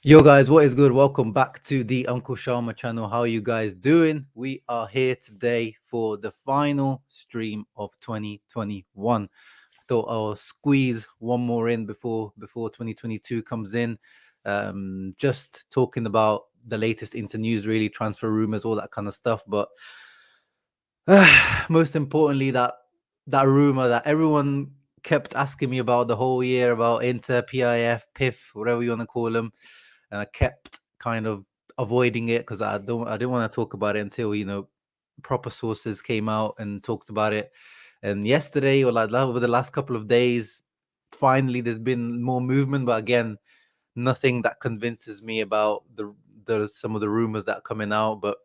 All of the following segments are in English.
Yo guys, what is good? Welcome back to the Uncle Sharma channel. How are you guys doing? We are here today for the final stream of 2021. I thought I'll squeeze one more in before 2022 comes in. Just talking about the latest inter news, really, transfer rumors, all that kind of stuff. But most importantly, that rumor that everyone kept asking me about the whole year about Inter, PIF, PIF, whatever you want to call them, and I kept kind of avoiding it because I didn't want to talk about it until proper sources came out and talked about it. And yesterday, or like over the last couple of days, finally there's been more movement, but again, nothing that convinces me about the some of the rumors that are coming out. But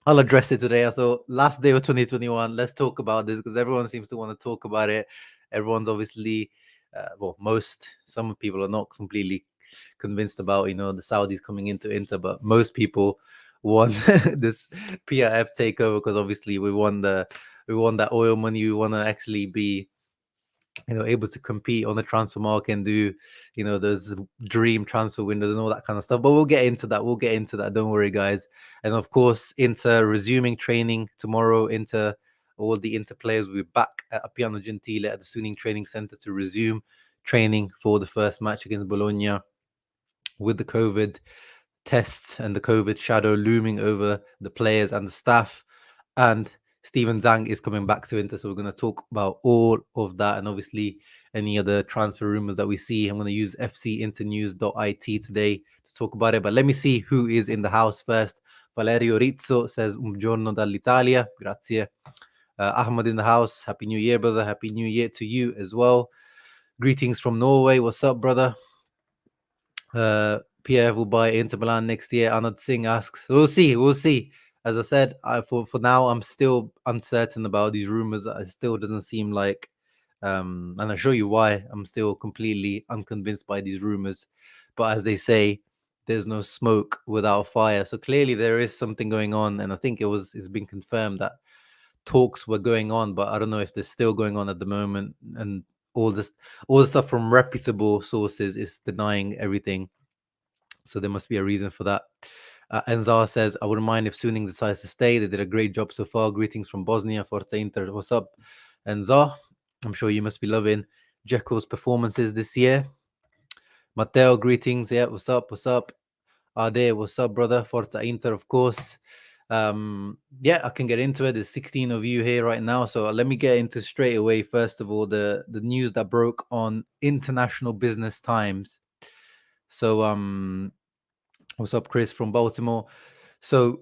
I'll address it today. I thought last day of 2021, let's talk about this because everyone seems to want to talk about it. Everyone's obviously, some people are not completely convinced about, the Saudis coming into Inter, but most people want this PIF takeover because obviously we want that oil money. We want to actually be able to compete on the transfer market and do, those dream transfer windows and all that kind of stuff. But we'll get into that. Don't worry, guys. And of course, Inter resuming training tomorrow. All the Inter players will be back at Appiano Gentile at the Suning Training Center to resume training for the first match against Bologna, with the COVID tests and the COVID shadow looming over the players and the staff. And Steven Zhang is coming back to Inter, so we're going to talk about all of that and obviously any other transfer rumors that we see. I'm going to use fcinternews.it today to talk about it, but let me see who is in the house first. Valerio Rizzo says un giorno dall'Italia, grazie. Ahmad in the house, happy new year, brother. Happy new year to you as well. Greetings from Norway. What's up, brother? Pierre will buy Inter Milan next year. Anand Singh asks, we'll see. As I said, for now, I'm still uncertain about these rumors. It still doesn't seem like, and I'll show you why. I'm still completely unconvinced by these rumors. But as they say, there's no smoke without fire. So clearly there is something going on, and I think it's been confirmed that talks were going on, but I don't know if they're still going on at the moment. And all the stuff from reputable sources is denying everything. So there must be a reason for that. Enzar says, I wouldn't mind if Suning decides to stay. They did a great job so far. Greetings from Bosnia. Forza Inter. What's up, Enzar? I'm sure you must be loving Dzeko's performances this year. Matteo, greetings. Yeah, what's up? Ade, what's up, brother? Forza Inter, of course. Yeah, I can get into it. There's 16 of you here right now. So let me get into straight away, first of all, the news that broke on International Business Times. So what's up, Chris from Baltimore? So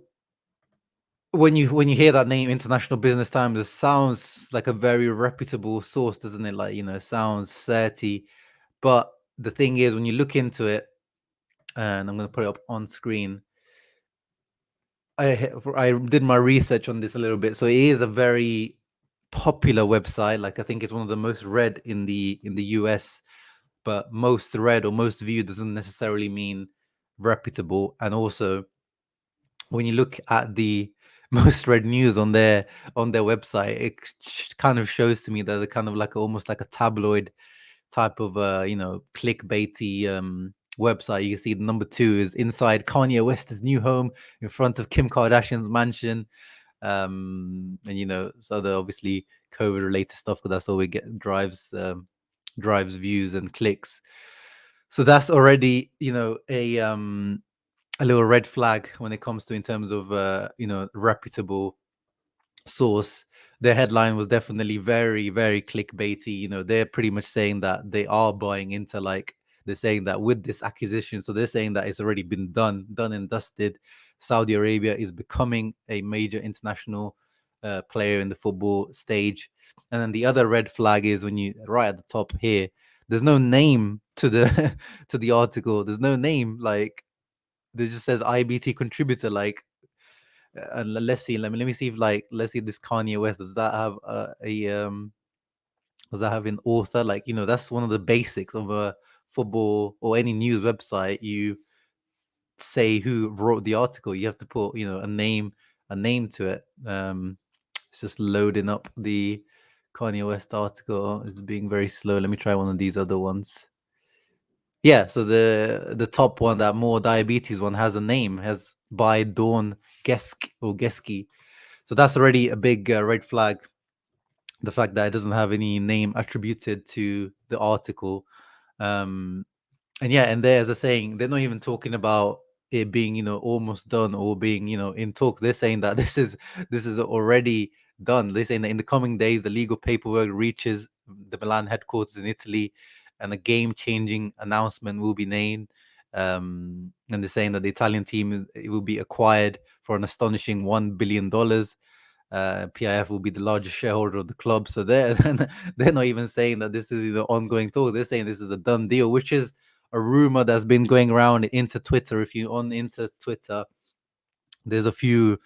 when you hear that name, International Business Times, it sounds like a very reputable source, doesn't it? Like, it sounds certy. But the thing is, when you look into it, and I'm going to put it up on screen, I did my research on this a little bit. So it is a very popular website. Like, I think it's one of the most read in the US. But most read or most viewed doesn't necessarily mean reputable. And also, when you look at the most read news on their website, it kind of shows to me that they're kind of like almost like a tabloid type of clickbaity website. You can see the number 2 is inside Kanye West's new home in front of Kim Kardashian's mansion. And so the obviously COVID related stuff, because that's all we get, drives views and clicks. So that's already a little red flag when it comes to, in terms of reputable source. Their headline was definitely very, very clickbaity. They're pretty much saying that they are buying into, like, they're saying that with this acquisition, so they're saying that it's already been done and dusted. Saudi Arabia is becoming a major international player in the football stage. And then the other red flag is when you, right at the top here, there's no name to the to the article. There's no name. Like, there just says IBT contributor. Like, let's see. Let me see if, like, let's see this Kanye West. Does that have does that have an author? Like, that's one of the basics of a football or any news website. You say who wrote the article. You have to put, a name to it. It's just loading up the Kanye West article. It's being very slow. Let me try one of these other ones. Yeah, so the top one, that more diabetes one, has a name, has by Dawn Gesk or Geski. So that's already a big red flag. The fact that it doesn't have any name attributed to the article. Um, and yeah, and they're, as I saying, they're not even talking about it being, almost done or being, in talks. They're saying that this is already done. They're saying that in the coming days, the legal paperwork reaches the Milan headquarters in Italy, and a game-changing announcement will be named. And they're saying that the Italian team it will be acquired for an astonishing $1 billion. PIF will be the largest shareholder of the club. So they're they're not even saying that this is ongoing talk. They're saying this is a done deal, which is a rumor that's been going around into Twitter. If you on into Twitter, there's a few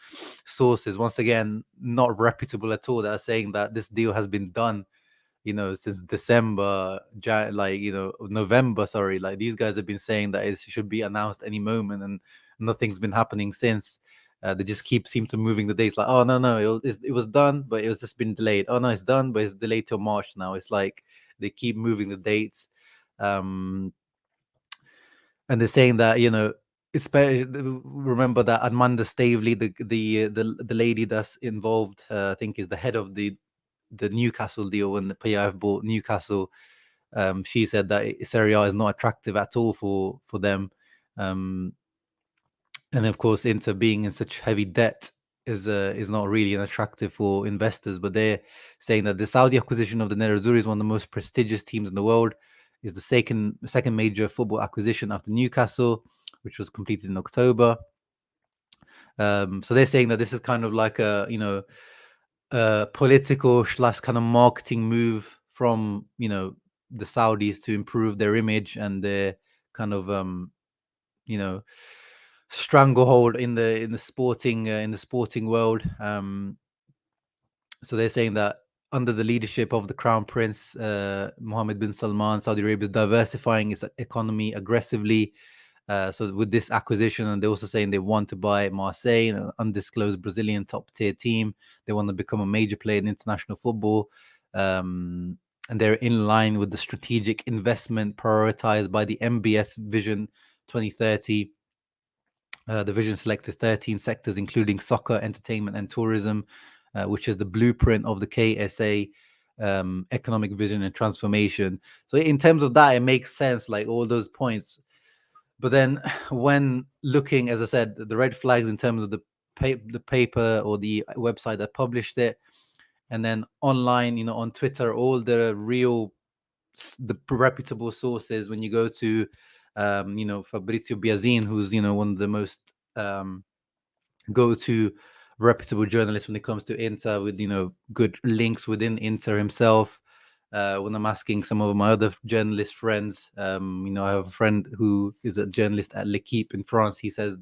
sources, once again, not reputable at all, that are saying that this deal has been done, since December, November. Sorry, like these guys have been saying that it should be announced any moment, and nothing's been happening since. They just seem to moving the dates. Like, oh no, it was done, but it was just been delayed. Oh no, it's done, but it's delayed till March now. It's like they keep moving the dates. And they're saying that, especially remember that Amanda Stavely, the lady that's involved, I think is the head of the Newcastle deal when the PIF bought Newcastle. She said that Serie A is not attractive at all for them. And of course, Inter being in such heavy debt is not really an attractive for investors. But they're saying that the Saudi acquisition of the Nerazzurri is one of the most prestigious teams in the world. Is the second major football acquisition after Newcastle, which was completed in October. So they're saying that this is kind of like a political / kind of marketing move from the Saudis to improve their image and their kind of you know stranglehold in the sporting world. So they're saying that under the leadership of the Crown Prince Mohammed bin Salman, Saudi Arabia is diversifying its economy aggressively. So with this acquisition, and they're also saying they want to buy Marseille, an undisclosed Brazilian top-tier team. They want to become a major player in international football. And they're in line with the strategic investment prioritized by the MBS Vision 2030. The vision selected 13 sectors, including soccer, entertainment, and tourism, which is the blueprint of the KSA economic vision and transformation. So in terms of that, it makes sense, like all those points. But then when looking, as I said, the red flags in terms of the paper or the website that published it, and then online, on Twitter, all the reputable sources, when you go to Fabrizio Biazin, who's one of the most go-to reputable journalists when it comes to Inter, with good links within Inter himself. When I'm asking some of my other journalist friends, I have a friend who is a journalist at L'Equipe in France. He says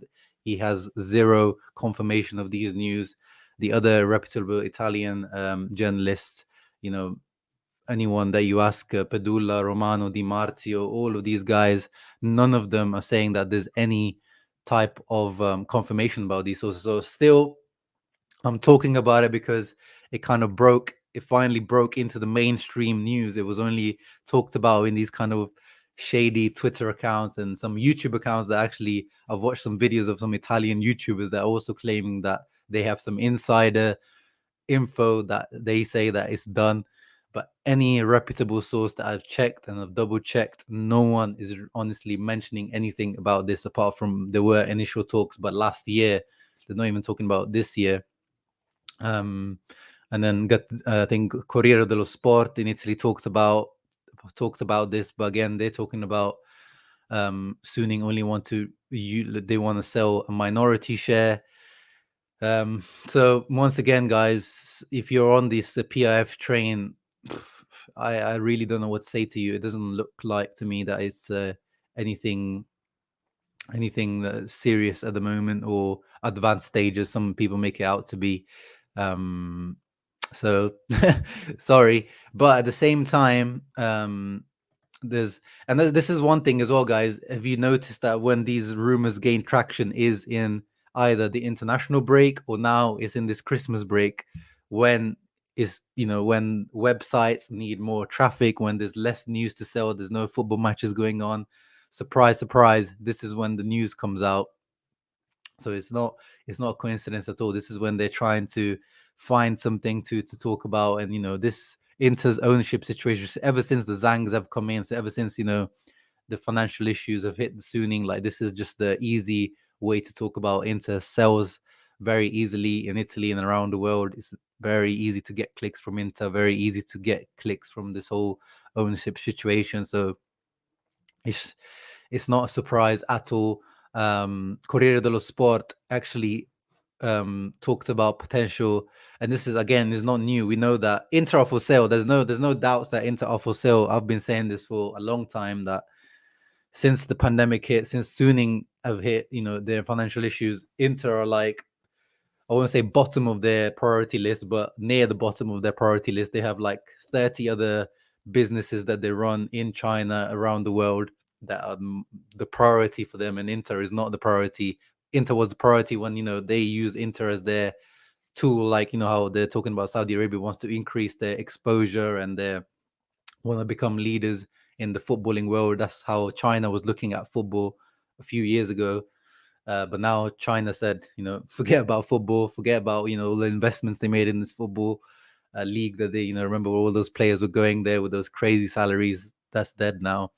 he has zero confirmation of these news. The other reputable Italian journalists, anyone that you ask, Pedulla, Romano, Di Marzio, all of these guys, none of them are saying that there's any type of confirmation about these sources. So still, I'm talking about it because it finally broke into the mainstream news. It was only talked about in these kind of shady Twitter accounts and some YouTube accounts that actually, I've watched some videos of some Italian YouTubers that are also claiming that they have some insider info that they say that it's done. But any reputable source that I've checked and I've double checked, no one is honestly mentioning anything about this, apart from there were initial talks, but last year. They're not even talking about this year. And then I think Corriere dello Sport in Italy talks about this, but again, they're talking about Suning only they want to sell a minority share. So once again, guys, if you're on this PIF train, I really don't know what to say to you. It doesn't look like to me that it's anything serious at the moment, or advanced stages some people make it out to be. So sorry, but at the same time, this is one thing as well, guys. Have you noticed that when these rumors gain traction is in either the international break or now is in this Christmas break, when when websites need more traffic, when there's less news to sell, there's no football matches going on. surprise, surprise, this is when the news comes out. So it's not a coincidence at all. This is when they're trying to find something to talk about. And this Inter's ownership situation, ever since the Zhangs have come in, so ever since the financial issues have hit the Suning, like this is just the easy way to talk about Inter. Sells very easily in Italy and around the world. It's very easy to get clicks from Inter, very easy to get clicks from this whole ownership situation. So it's not a surprise at all. Corriere dello Sport actually talks about potential, and this is not new. We know that Inter are for sale. There's no doubts that Inter are for sale. I've been saying this for a long time, that since the pandemic hit, since Suning have hit, their financial issues, Inter are like, I won't say bottom of their priority list, but near the bottom of their priority list. They have like 30 other businesses that they run in China, around the world, that are the priority for them, and Inter is not the priority. Inter was the priority when they use Inter as their tool, like how they're talking about Saudi Arabia wants to increase their exposure and they want to become leaders in the footballing world. That's how China was looking at football a few years ago. But now China said, forget about football, forget about, all the investments they made in this football league that they, remember all those players were going there with those crazy salaries. That's dead now.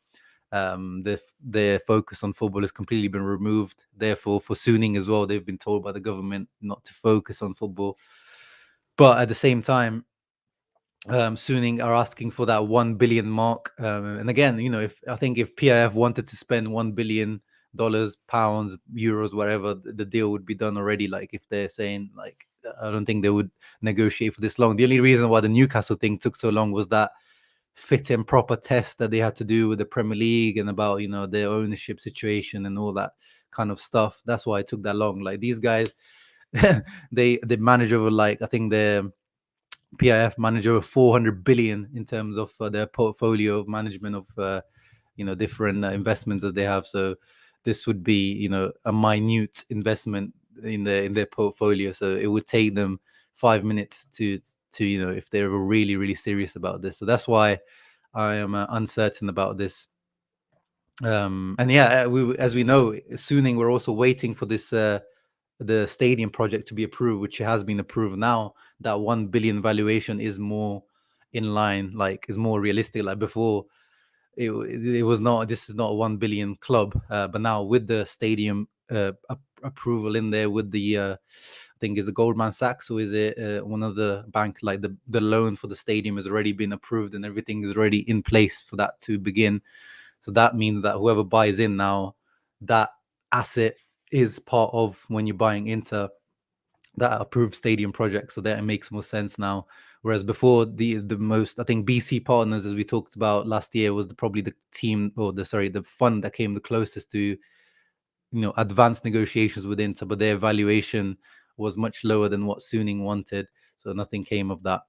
Their focus on football has completely been removed. Therefore, for Suning as well, they've been told by the government not to focus on football. But at the same time, Suning are asking for that 1 billion mark. And again, if PIF wanted to spend $1 billion, pounds, euros, whatever, the deal would be done already. Like if they're saying, like, I don't think they would negotiate for this long. The only reason why the Newcastle thing took so long was that fit and proper test that they had to do with the Premier League and about their ownership situation and all that kind of stuff. That's why it took that long. Like these guys, they manage over, like, I think their PIF manage over 400 billion in terms of their portfolio management of different investments that they have. So this would be a minute investment in their portfolio. So it would take them 5 minutes to if they're really, really serious about this. So that's why I am uncertain about this. And yeah, as we know, Suning, we're also waiting for this the stadium project to be approved, which has been approved now. That 1 billion valuation is more in line, like is more realistic. Like before, it was not. This is not a 1 billion club, but now with the stadium approval in there, with the I think is the Goldman Sachs, or is it one of the bank, like the loan for the stadium has already been approved and everything is already in place for that to begin. So that means that whoever buys in now, that asset is part of, when you're buying into that approved stadium project. So that it makes more sense now. Whereas before, the most, I think, BC Partners, as we talked about last year, was probably the team, or the fund that came the closest to advanced negotiations with Inter, but their valuation was much lower than what Suning wanted. So nothing came of that.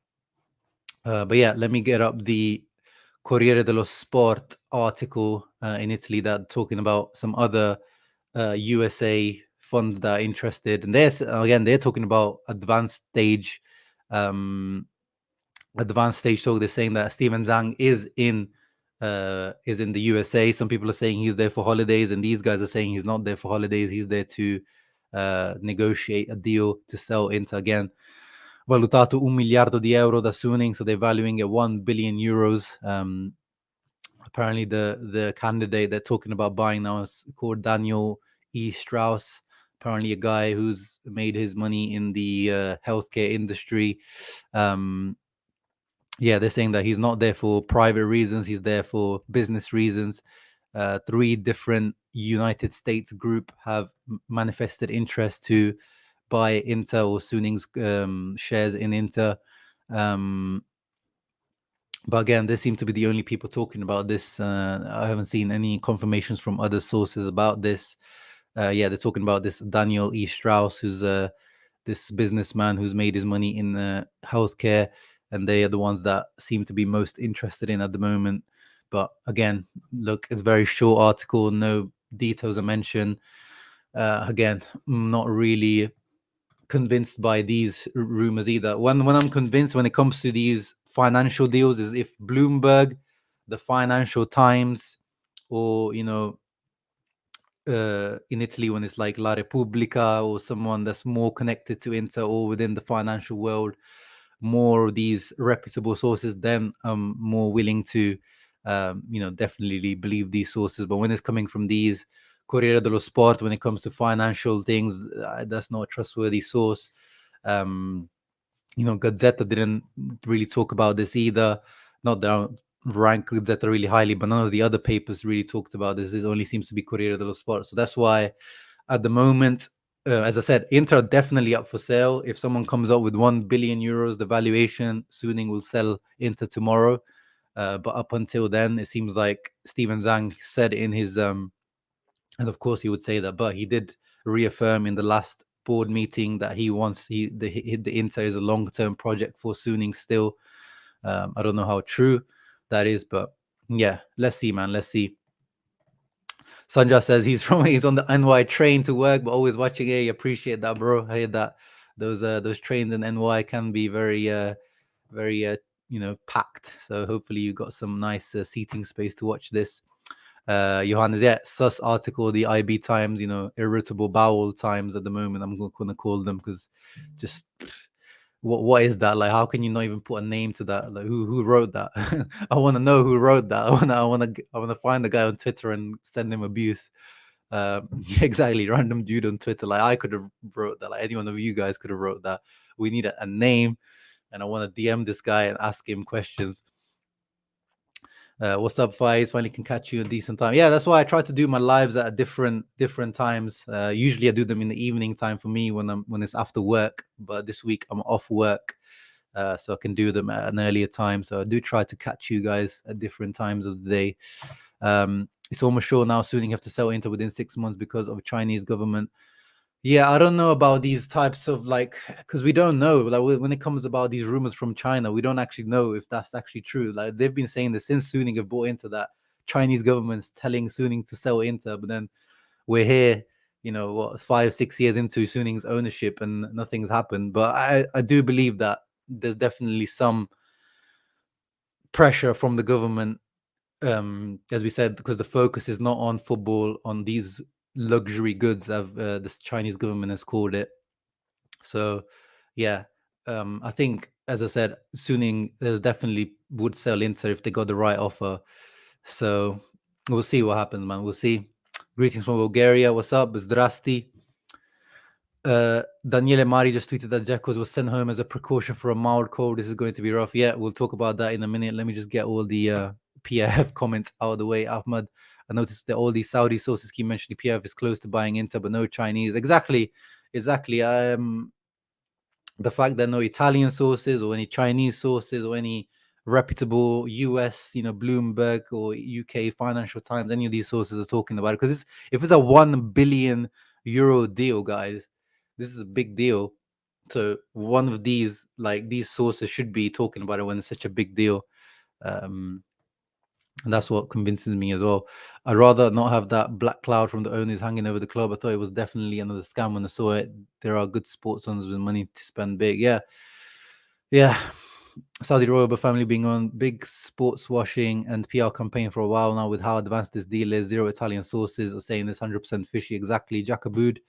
But yeah, let me get up the Corriere dello Sport article in Italy that talking about some other USA funds that are interested, and they're talking about advanced stage. So they're saying that Steven Zhang is in the USA. Some people are saying he's there for holidays, and these guys are saying he's not there for holidays. He's there to negotiate a deal to sell Inter. Again, valutato €1 miliardo da Suning, so they're valuing at 1 billion euros. Apparently, the candidate they're talking about buying now is called Daniel E. Strauss. Apparently, a guy who's made his money in the healthcare industry. Yeah, they're saying that he's not there for private reasons. He's there for business reasons. 3 different United States group have manifested interest to buy Inter or Suning's shares in Inter. But again, they seem to be the only people talking about this. I haven't seen any confirmations from other sources about this. Yeah, they're talking about this Daniel E. Strauss, who's this businessman who's made his money in healthcare, and they are the ones that seem to be most interested in at the moment. But again, look, it's a very short article, no details are mentioned. Again, I'm not really convinced by these rumors either. When I'm convinced when it comes to these financial deals is if Bloomberg, the Financial Times, or in Italy when it's like La Repubblica or someone that's more connected to Inter or within the financial world, more of these reputable sources, then I'm more willing to, definitely believe these sources. But when it's coming from these Corriere dello Sport, when it comes to financial things, that's not a trustworthy source. Gazzetta didn't really talk about this either. Not that I rank Gazzetta really highly, but none of the other papers really talked about this. It only seems to be Corriere dello Sport. So that's why at the moment, as I said, Inter are definitely up for sale. If someone comes up with 1 billion euros, the valuation, Suning will sell Inter tomorrow. But up until then, it seems like Steven Zhang said in his, and of course he would say that, but he did reaffirm in the last board meeting that he wants the Inter is a long-term project for Suning still. I don't know how true that is, but yeah, let's see, man. Let's see. Sanja says he's on the NY train to work, but always watching. Hey, appreciate that, bro. I hear that those trains in NY can be very packed. So hopefully you got some nice seating space to watch this. Johannes, yeah, sus article, the IB Times, irritable bowel times at the moment. I'm gonna call them because just what is that? Like, how can you not even put a name to that? Like, who wrote that? I want to know who wrote that. I want to find the guy on Twitter and send him abuse. Yeah, exactly, random dude on Twitter. Like, I could have wrote that. Like, any one of you guys could have wrote that. We need a name, and I want to DM this guy and ask him questions. What's up, Faiz? Finally can catch you a decent time. Yeah, that's why I try to do my lives at different times. Usually I do them in the evening time for me when it's after work. But this week I'm off work, so I can do them at an earlier time. So I do try to catch you guys at different times of the day. It's almost sure now soon you have to sell Inter within 6 months because of Chinese government. Yeah, I don't know about these types of because we don't know. Like when it comes about these rumors from China, we don't actually know if that's actually true. Like they've been saying this since Suning have bought into that. Chinese government's telling Suning to sell Inter, but then we're here, 5-6 years into Suning's ownership and nothing's happened. But I do believe that there's definitely some pressure from the government, as we said, because the focus is not on football, on these luxury goods, as this Chinese government has called it. So, yeah, I think, as I said, Suning there's definitely would sell Inter if they got the right offer. So we'll see what happens, man. We'll see. Greetings from Bulgaria. What's up? Zdrasti. Daniele Mari just tweeted that Dzeko was sent home as a precaution for a mild cold. This is going to be rough. Yeah, we'll talk about that in a minute. Let me just get all the PIF comments out of the way. Ahmad, I noticed that all these Saudi sources keep mentioning PIF is close to buying Inter, but no Chinese. Exactly. The fact that no Italian sources or any Chinese sources or any reputable US, Bloomberg or UK Financial Times, any of these sources are talking about it. Because if it's a 1 billion euro deal, guys, this is a big deal. So one of these sources should be talking about it when it's such a big deal. And that's what convinces me as well. I'd rather not have that black cloud from the owners hanging over the club. I thought it was definitely another scam when I saw it. There are good sports owners with money to spend big. Yeah. Saudi royal family being on big sports washing and PR campaign for a while now with how advanced this deal is. Zero Italian sources are saying this 100% fishy. Exactly. Jacobud.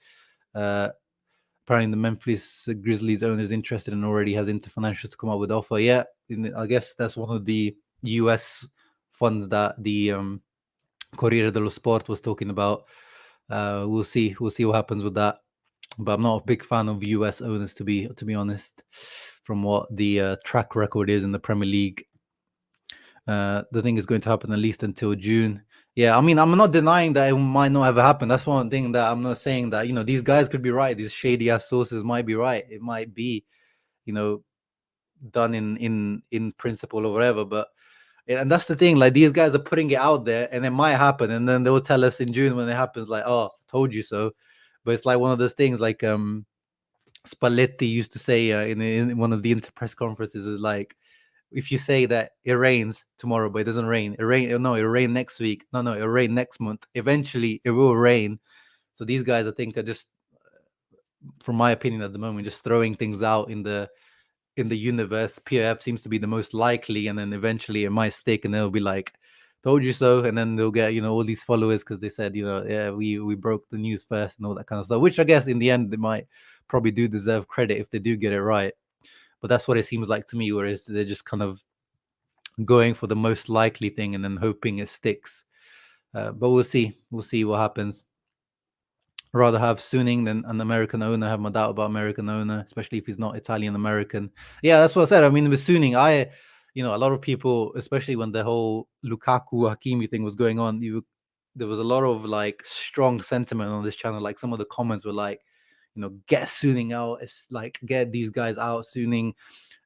Apparently the Memphis Grizzlies owner is interested and already has Inter Financial to come up with offer. Yeah, I guess that's one of the US funds that the Corriere dello Sport was talking about. We'll see what happens with that. But I'm not a big fan of US owners, to be honest, from what the track record is in the Premier League. The thing is going to happen at least until June. Yeah, I mean, I'm not denying that it might not ever happen. That's one thing that I'm not saying that, these guys could be right. These shady ass sources might be right. It might be, done in principle or whatever. But, and that's the thing, like these guys are putting it out there and it might happen. And then they'll tell us in June when it happens, like, oh, told you so. But it's like one of those things like Spalletti used to say in one of the Inter press conferences is like, if you say that it rains tomorrow, but it doesn't rain, it'll rain next week. No, it'll rain next month. Eventually, it will rain. So these guys, I think, are just, from my opinion at the moment, just throwing things out in the universe. PIF seems to be the most likely, and then eventually it might stick, and they'll be like, told you so, and then they'll get all these followers because they said yeah, we broke the news first and all that kind of stuff, which I guess in the end they might probably do deserve credit if they do get it right. But that's what it seems like to me, whereas they're just kind of going for the most likely thing and then hoping it sticks. But we'll see what happens. Rather have Suning than an American owner. I have my doubt about American owner, especially if he's not Italian American. Yeah, that's what I said. I mean, with Suning, a lot of people, especially when the whole Lukaku Hakimi thing was going on, there was a lot of like strong sentiment on this channel. Like some of the comments were like, get Suning out. It's like get these guys out Suning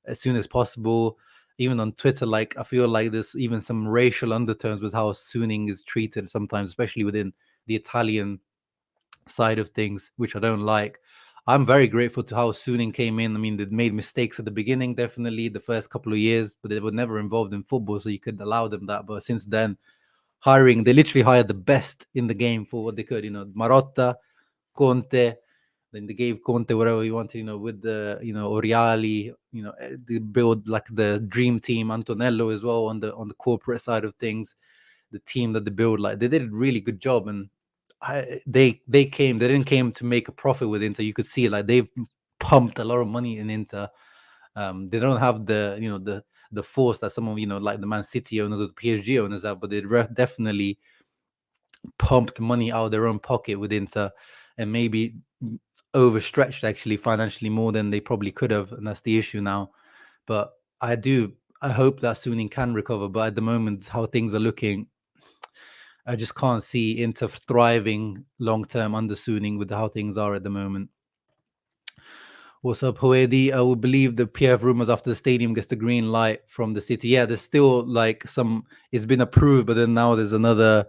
as soon as possible. Even on Twitter, like I feel like there's even some racial undertones with how Suning is treated sometimes, especially within the Italian side of things, which I don't like. I'm very grateful to how Suning came in. I mean, they made mistakes at the beginning, definitely the first couple of years, but they were never involved in football, so you could allow them that. But since then, they literally hired the best in the game for what they could. Marotta, Conte. Then they gave Conte whatever he wanted. With the Oriali. They build like the dream team. Antonello as well on the corporate side of things. The team that they build, like they did a really good job, and they didn't came to make a profit with Inter. You could see like they've pumped a lot of money in Inter. They don't have the force that some of like the Man City owners or the PSG owners have, but they definitely pumped money out of their own pocket with Inter, and maybe overstretched actually financially more than they probably could have, and that's the issue now. But I hope that Suning can recover, but at the moment how things are looking, I just can't see Inter thriving long term under Suning with how things are at the moment. What's up, Hoedi? I would believe the PIF rumors after the stadium gets the green light from the city. Yeah, there's still like it's been approved, but then now there's another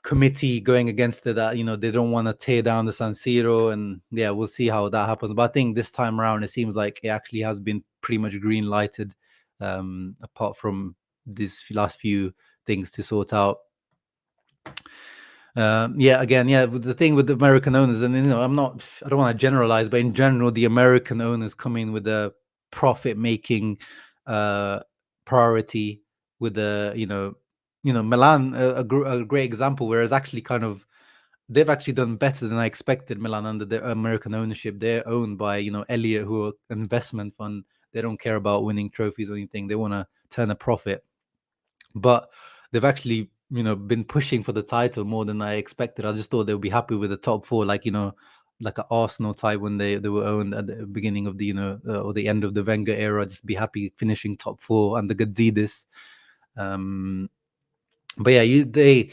committee going against it that they don't want to tear down the San Siro, and yeah, we'll see how that happens. But I think this time around it seems like it actually has been pretty much green lighted, apart from these last few things to sort out. The thing with the American owners, and I don't want to generalize, but in general, the American owners come in with a profit-making priority. With Milan, a great example, whereas actually they've actually done better than I expected. Milan under the American ownership, they're owned by Elliott, who are an investment fund. They don't care about winning trophies or anything. They want to turn a profit, but they've actually been pushing for the title more than I expected. I just thought they would be happy with the top four, like like an Arsenal type when they were owned at the beginning of the or the end of the Wenger era. Just be happy finishing top four under Gazidis. But yeah, they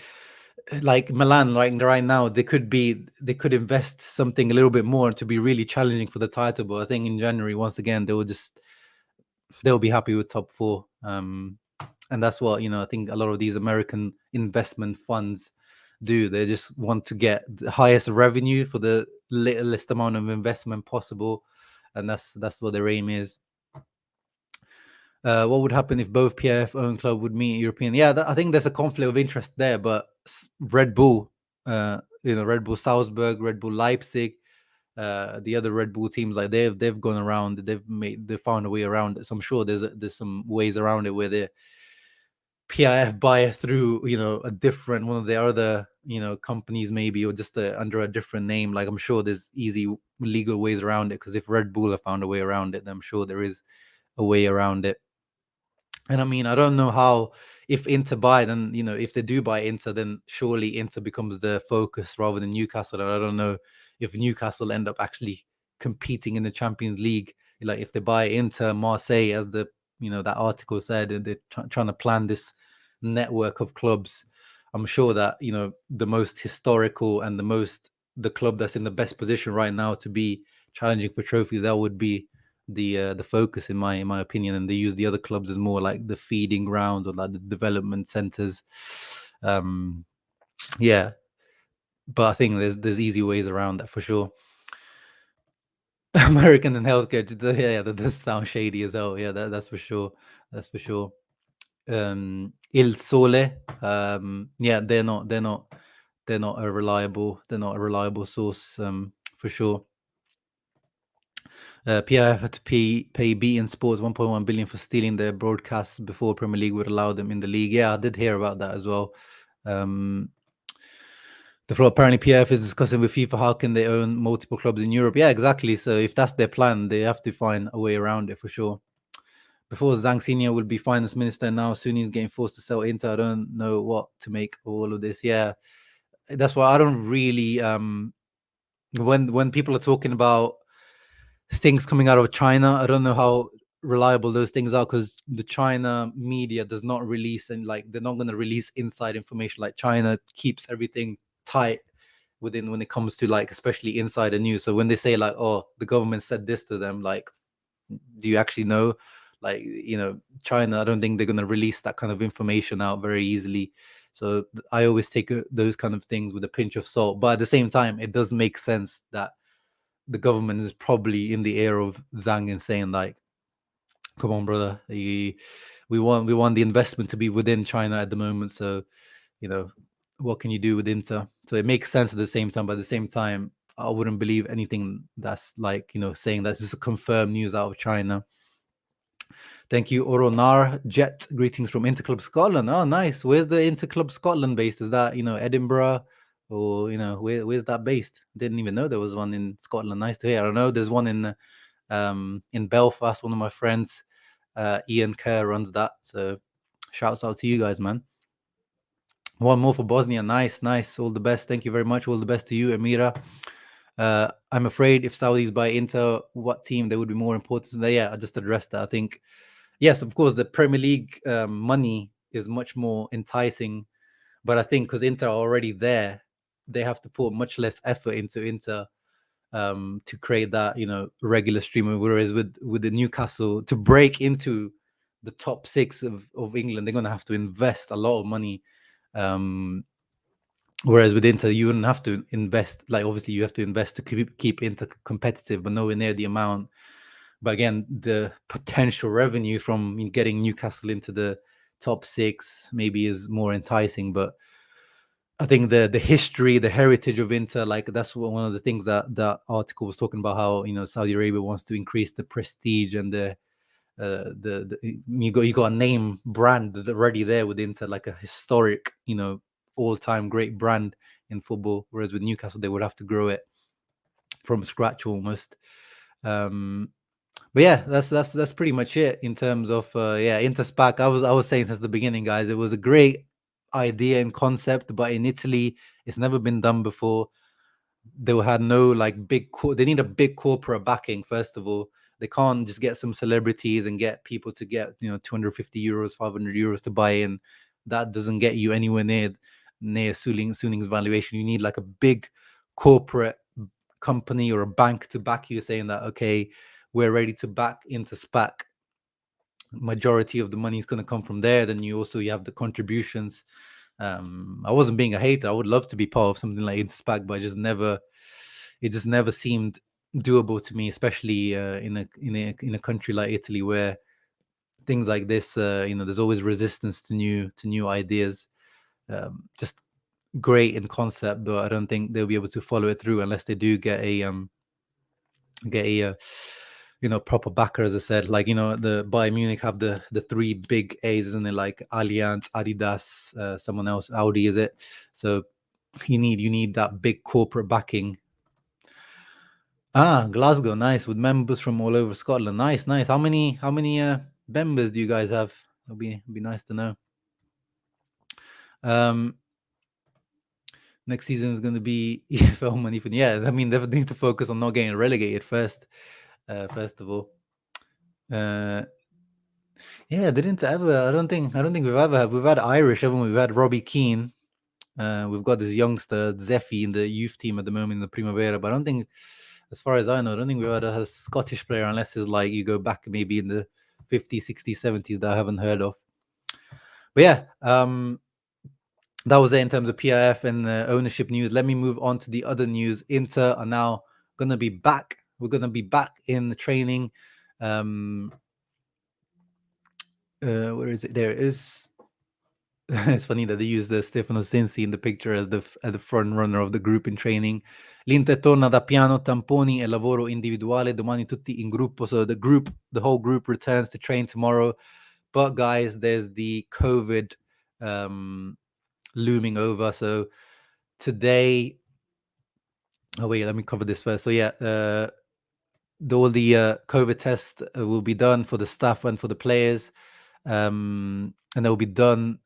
like Milan right now. They could invest something a little bit more to be really challenging for the title. But I think in January, once again, they'll be happy with top four. And that's what I think a lot of these American investment funds do. They just want to get the highest revenue for the littlest amount of investment possible, and that's what their aim is. What would happen if both PIF owned club would meet European? Yeah, I think there's a conflict of interest there, but Red Bull, Red Bull Salzburg, Red Bull Leipzig, the other Red Bull teams, like they've gone around, they've found a way around it. So I'm sure there's some ways around it where the PIF buy it through a different one of the other companies maybe, or just under a different name. Like I'm sure there's easy legal ways around it, because if Red Bull have found a way around it, then I'm sure there is a way around it. And I mean, I don't know how, if Inter buy, then if they do buy Inter, then surely Inter becomes the focus rather than Newcastle. And I don't know if Newcastle end up actually competing in the Champions League. Like if they buy Inter, Marseille, as the that article said, and they're trying to plan this network of clubs. I'm sure that the most historical and the club that's in the best position right now to be challenging for trophies, that would be the focus in my opinion. And they use the other clubs as more like the feeding grounds or like the development centers. Yeah, but I think there's easy ways around that for sure. American and healthcare, yeah, that does sound shady as hell. Yeah, that's for sure. That's for sure. Il Sole, yeah, they're not a reliable source, for sure. PIF had to pay beIN Sports 1.1 billion for stealing their broadcasts before Premier League would allow them in the league. Yeah, I did hear about that as well. The floor apparently PIF is discussing with FIFA how can they own multiple clubs in Europe. Yeah, exactly. So if that's their plan, they have to find a way around it for sure. Before Zhang Senior would be finance minister, now soon he's getting forced to sell Inter. I don't know what to make of all of this. Yeah, that's why I don't really when people are talking about things coming out of China, I don't know how reliable those things are, because the China media does not release, and like they're not going to release inside information. Like China keeps everything tight within when it comes to like especially insider news. So when they say like, oh, the government said this to them, like, do you actually know? Like, China, I don't think they're going to release that kind of information out very easily. So I always take those kind of things with a pinch of salt. But at the same time, it does make sense that the government is probably in the ear of Zhang and saying like, come on, brother, we want the investment to be within China at the moment. So, what can you do with Inter? So it makes sense at the same time. But at the same time, I wouldn't believe anything that's like, saying that this is confirmed news out of China. Thank you, Oronar Jet. Greetings from Interclub Scotland. Oh, nice. Where's the Interclub Scotland based? Is that, Edinburgh, or, where's that based? Didn't even know there was one in Scotland. Nice to hear. I don't know. There's one in Belfast. One of my friends, Ian Kerr, runs that. So shouts out to you guys, man. One more for Bosnia. Nice. All the best. Thank you very much. All the best to you, Amira. I'm afraid if Saudis buy Inter, what team they would be more important? Yeah, I just addressed that. I think, yes, of course, the Premier League money is much more enticing, but I think because Inter are already there, they have to put much less effort into Inter to create that regular stream. Whereas with the Newcastle, to break into the top 6 of England, they're going to have to invest a lot of money. Whereas with Inter, you wouldn't have to invest. Like, obviously, you have to invest to keep Inter competitive, but nowhere near the amount. But again, the potential revenue from getting Newcastle into the top 6 maybe is more enticing. But I think the history, the heritage of Inter, like that's one of the things that that article was talking about, how Saudi Arabia wants to increase the prestige and the you got a name brand already there with Inter, like a historic all-time great brand in football. Whereas with Newcastle, they would have to grow it from scratch almost. But yeah, that's pretty much it in terms of Interspac. I was saying since the beginning, guys, it was a great idea and concept, but in Italy, it's never been done before. They had no like they need a big corporate backing. First of all, they can't just get some celebrities and get people to get 250 euros, 500 euros to buy in. That doesn't get you anywhere near Suning's valuation. You need like a big corporate company or a bank to back you, saying that, okay, we're ready to back Interspac. Majority of the money is going to come from there. Then you have the contributions. I wasn't being a hater. I would love to be part of something like Interspac, but it just never seemed doable to me, especially in a country like Italy, where things like this, there's always resistance to new ideas. Just great in concept, but I don't think they'll be able to follow it through unless they do get a proper backer. As I said, like the Bayern Munich have the 3 big A's, isn't it? Like Allianz, Adidas, someone else, Audi, is it? So you need that big corporate backing. Glasgow, nice, with members from all over Scotland. Nice. How many members do you guys have? It'll be nice to know. Next season is going to be EFL money for, yeah. I mean, they need to focus on not getting relegated first. First of all, yeah, they didn't ever. I don't think we've had Irish, haven't we? We've had Robbie Keane. We've got this youngster Zeffy in the youth team at the moment in the Primavera, but I don't think, as far as I know, I don't think we've had a Scottish player, unless it's like you go back maybe in the 50s, 60s, 70s that I haven't heard of. But yeah, that was it in terms of PIF and ownership news. Let me move on to the other news. Inter are now going to be back. We're going to be back in the training. Where is it? There it is. It's funny that they use the Stefano Sensi in the picture as the front runner of the group in training. L'Inter torna da Appiano, tamponi e lavoro individuale, domani tutti in gruppo. So the whole group returns to train tomorrow. But guys, there's the COVID looming over. So today, oh wait, let me cover this first. So yeah, all the COVID tests will be done for the staff and for the players, and they will be done,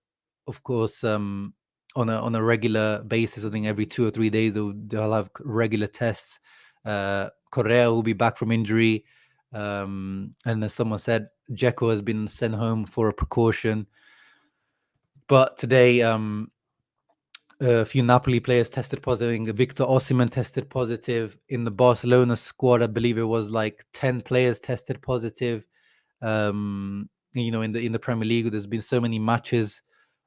of course, on a regular basis. I think every 2 or 3 days they'll have regular tests. Correa will be back from injury, and as someone said, Dzeko has been sent home for a precaution. But today, a few Napoli players tested positive. Victor Osimhen tested positive. In the Barcelona squad, I believe it was like 10 players tested positive. In the Premier League, there's been so many matches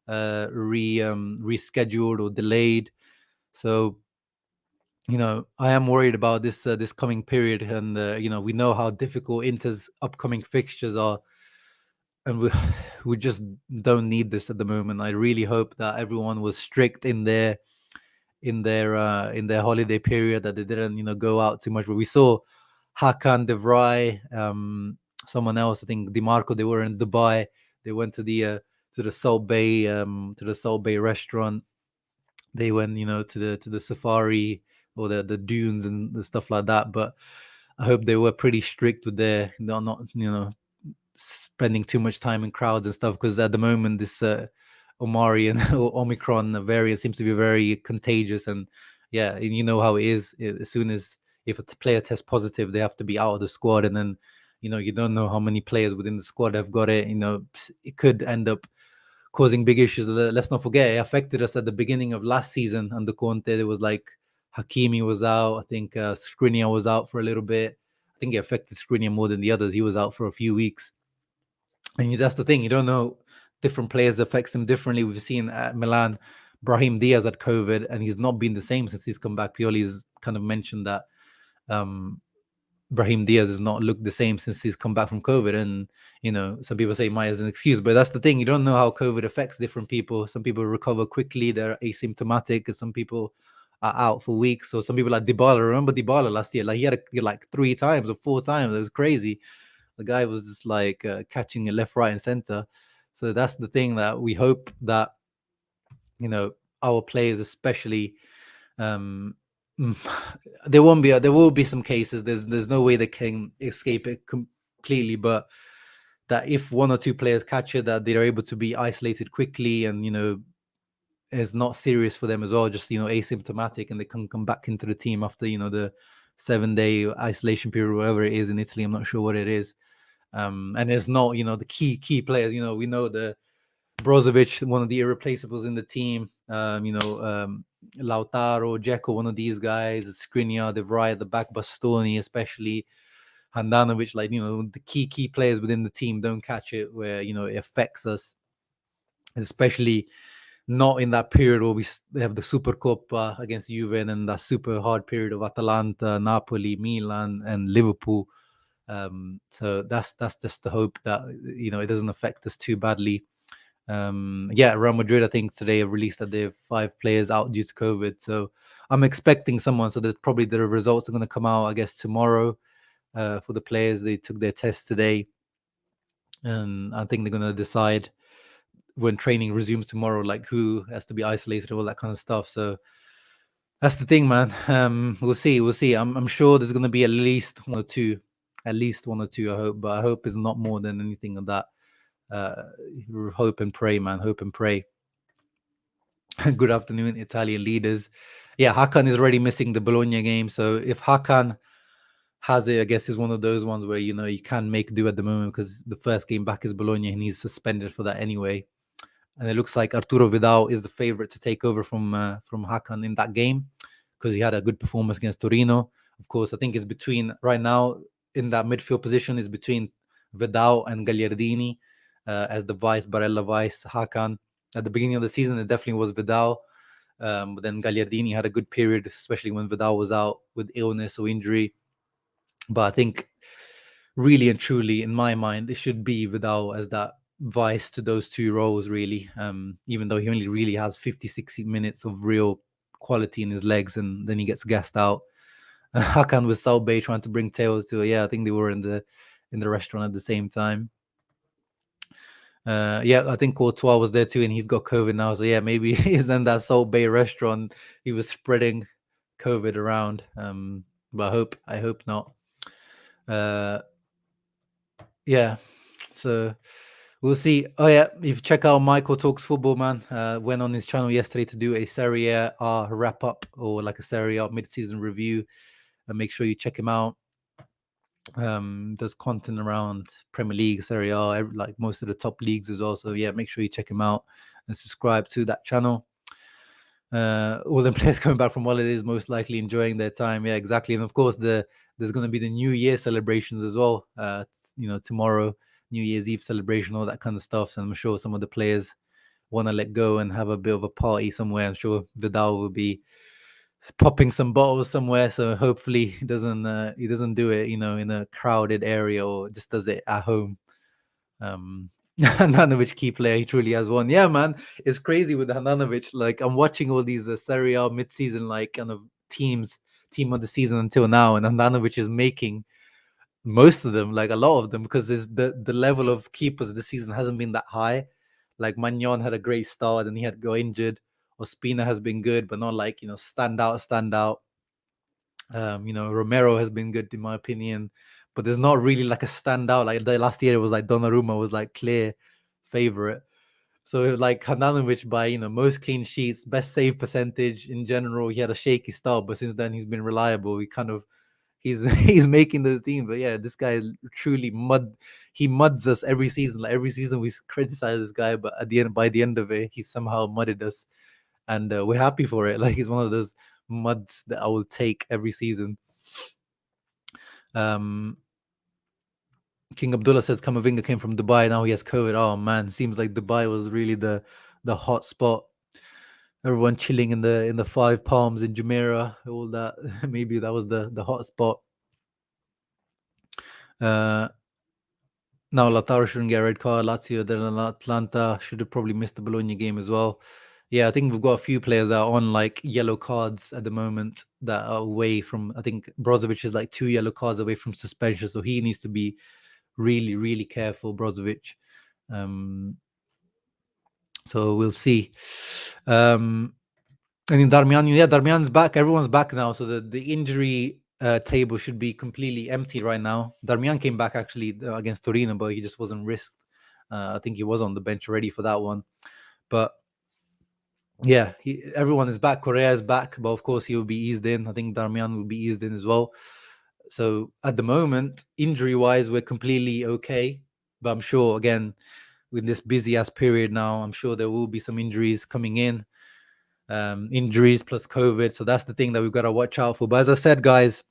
rescheduled or delayed. So, I am worried about this coming period, and we know how difficult Inter's upcoming fixtures are, and we just don't need this at the moment. I really hope that everyone was strict in their holiday period, that they didn't go out too much. But we saw Hakan, De Vrij, someone else, I think DiMarco, they were in Dubai. They went to the Salt Bay restaurant. They went to the safari or the dunes and the stuff like that. But I hope they were pretty strict with their not spending too much time in crowds and stuff, because at the moment this Omari and Omicron variant seems to be very contagious. And yeah, you know how it is. As soon as if a player tests positive, they have to be out of the squad, and then you don't know how many players within the squad have got it. It could end up causing big issues. Let's not forget, it affected us at the beginning of last season under Conte. There was like Hakimi was out. I think Skriniar was out for a little bit. I think it affected Skriniar more than the others. He was out for a few weeks. And that's the thing. You don't know, different players affects them differently. We've seen at Milan, Brahim Diaz had COVID, and he's not been the same since he's come back. Pioli's kind of mentioned that Brahim Diaz has not looked the same since he's come back from COVID. And, some people say Maya is an excuse, but that's the thing. You don't know how COVID affects different people. Some people recover quickly, they're asymptomatic, and some people are out for weeks. So some people like Dybala, remember Dybala last year? Like he had like 3 times or 4 times. It was crazy. The guy was just like catching it left, right, and center. So that's the thing, that we hope that, our players especially, there will be some cases. There's no way they can escape it completely, but that if 1 or 2 players catch it, that they're able to be isolated quickly, and it's not serious for them as well, just asymptomatic, and they can come back into the team after the 7-day isolation period, whatever it is in Italy. I'm not sure what it is. And it's not the key players. We know the Brozovic, one of the irreplaceables in the team. Lautaro, Dzeko, one of these guys. Skriniar, De Vrij at the back, Bastoni especially, Handanovic. Like the key players within the team don't catch it, where it affects us, especially not in that period where we have the Supercoppa against Juve, and then that super hard period of Atalanta, Napoli, Milan, and Liverpool. So that's just the hope that it doesn't affect us too badly. Real Madrid, I think today have released that they have 5 players out due to COVID. So I'm expecting someone. So there's probably the results are going to come out, I guess, tomorrow for the players. They took their test today, and I think they're going to decide when training resumes tomorrow, like who has to be isolated, all that kind of stuff. So that's the thing, man. We'll see. I'm sure there's going to be at least 1 or 2. I hope, but I hope it's not more than anything of that. Hope and pray, man. Hope and pray. Good afternoon, Italian leaders. Yeah, Hakan is already missing the Bologna game. So if Hakan has it, I guess is one of those ones where you can make do at the moment, because the first game back is Bologna and he's suspended for that anyway. And it looks like Arturo Vidal is the favorite to take over from Hakan in that game, because he had a good performance against Torino. Of course, I think it's between, right now in that midfield position, is between Vidal and Gagliardini as the vice, Barella vice, Hakan. At the beginning of the season, it definitely was Vidal. But then Gagliardini had a good period, especially when Vidal was out with illness or injury. But I think really and truly, in my mind, it should be Vidal as that vice to those two roles, really. Even though he only really has 50, 60 minutes of real quality in his legs, and then he gets gassed out. Hakan with South Bay trying to bring tails to it. Yeah, I think they were in the restaurant at the same time. Yeah, I think Courtois was there too, and he's got COVID now. So yeah, maybe he's in that Salt Bay restaurant. He was spreading COVID around. But I hope not. Yeah, so we'll see. Oh yeah, if you check out Michael Talks Football, man, went on his channel yesterday to do a Serie A wrap up, or like a Serie A mid-season review, and make sure you check him out. Does content around Premier League, Serie A, like most of the top leagues as well. So yeah, make sure you check him out and subscribe to that channel. All the players coming back from holidays, most likely enjoying their time. Yeah, exactly. And of course, there's going to be the New Year celebrations as well. Tomorrow, New Year's Eve celebration, all that kind of stuff. And I'm sure some of the players want to let go and have a bit of a party somewhere. I'm sure Vidal will be popping some bottles somewhere. So hopefully he doesn't do it, in a crowded area, or just does it at home. Handanovic, key player, he truly has one. Yeah, man, it's crazy with Handanovic. Like, I'm watching all these Serie A mid-season, like, kind of team of the season until now, and Handanovic is making most of them, like a lot of them, because there's the level of keepers this season hasn't been that high. Like, Magnon had a great start and he had to go injured. Ospina has been good, but not like, stand out. Romero has been good in my opinion, but there's not really like a standout. Like the last year, it was like Donnarumma was like clear favorite. So like Handanovic, by most clean sheets, best save percentage in general. He had a shaky start, but since then he's been reliable. He's he's making those teams. But yeah, this guy is truly he muds us every season. Like every season we criticize this guy, but by the end of it, he somehow mudded us, and we're happy for it. Like, he's one of those muds that I will take every season. King Abdullah says Kamavinga came from Dubai. Now he has COVID. Oh man, seems like Dubai was really the hot spot. Everyone chilling in the Five Palms in Jumeirah, all that. Maybe that was the hot spot. Now Lautaro shouldn't get a red card. Lazio, then Atlanta should have probably missed the Bologna game as well. Yeah, I think we've got a few players that are on like yellow cards at the moment that are away from. I think Brozovic is like 2 yellow cards away from suspension, so he needs to be really, really careful, Brozovic. So we'll see. And in Darmian's back. Everyone's back now, so the injury table should be completely empty right now. Darmian came back actually against Torino, but he just wasn't risked. I think he was on the bench ready for that one, but. Yeah, everyone is back. Correa is back, but of course he will be eased in. I think Darmian will be eased in as well. So at the moment, injury-wise, we're completely okay. But I'm sure, again, with this busy-ass period now, I'm sure there will be some injuries coming in. Injuries plus COVID. So that's the thing that we've got to watch out for. But as I said, guys,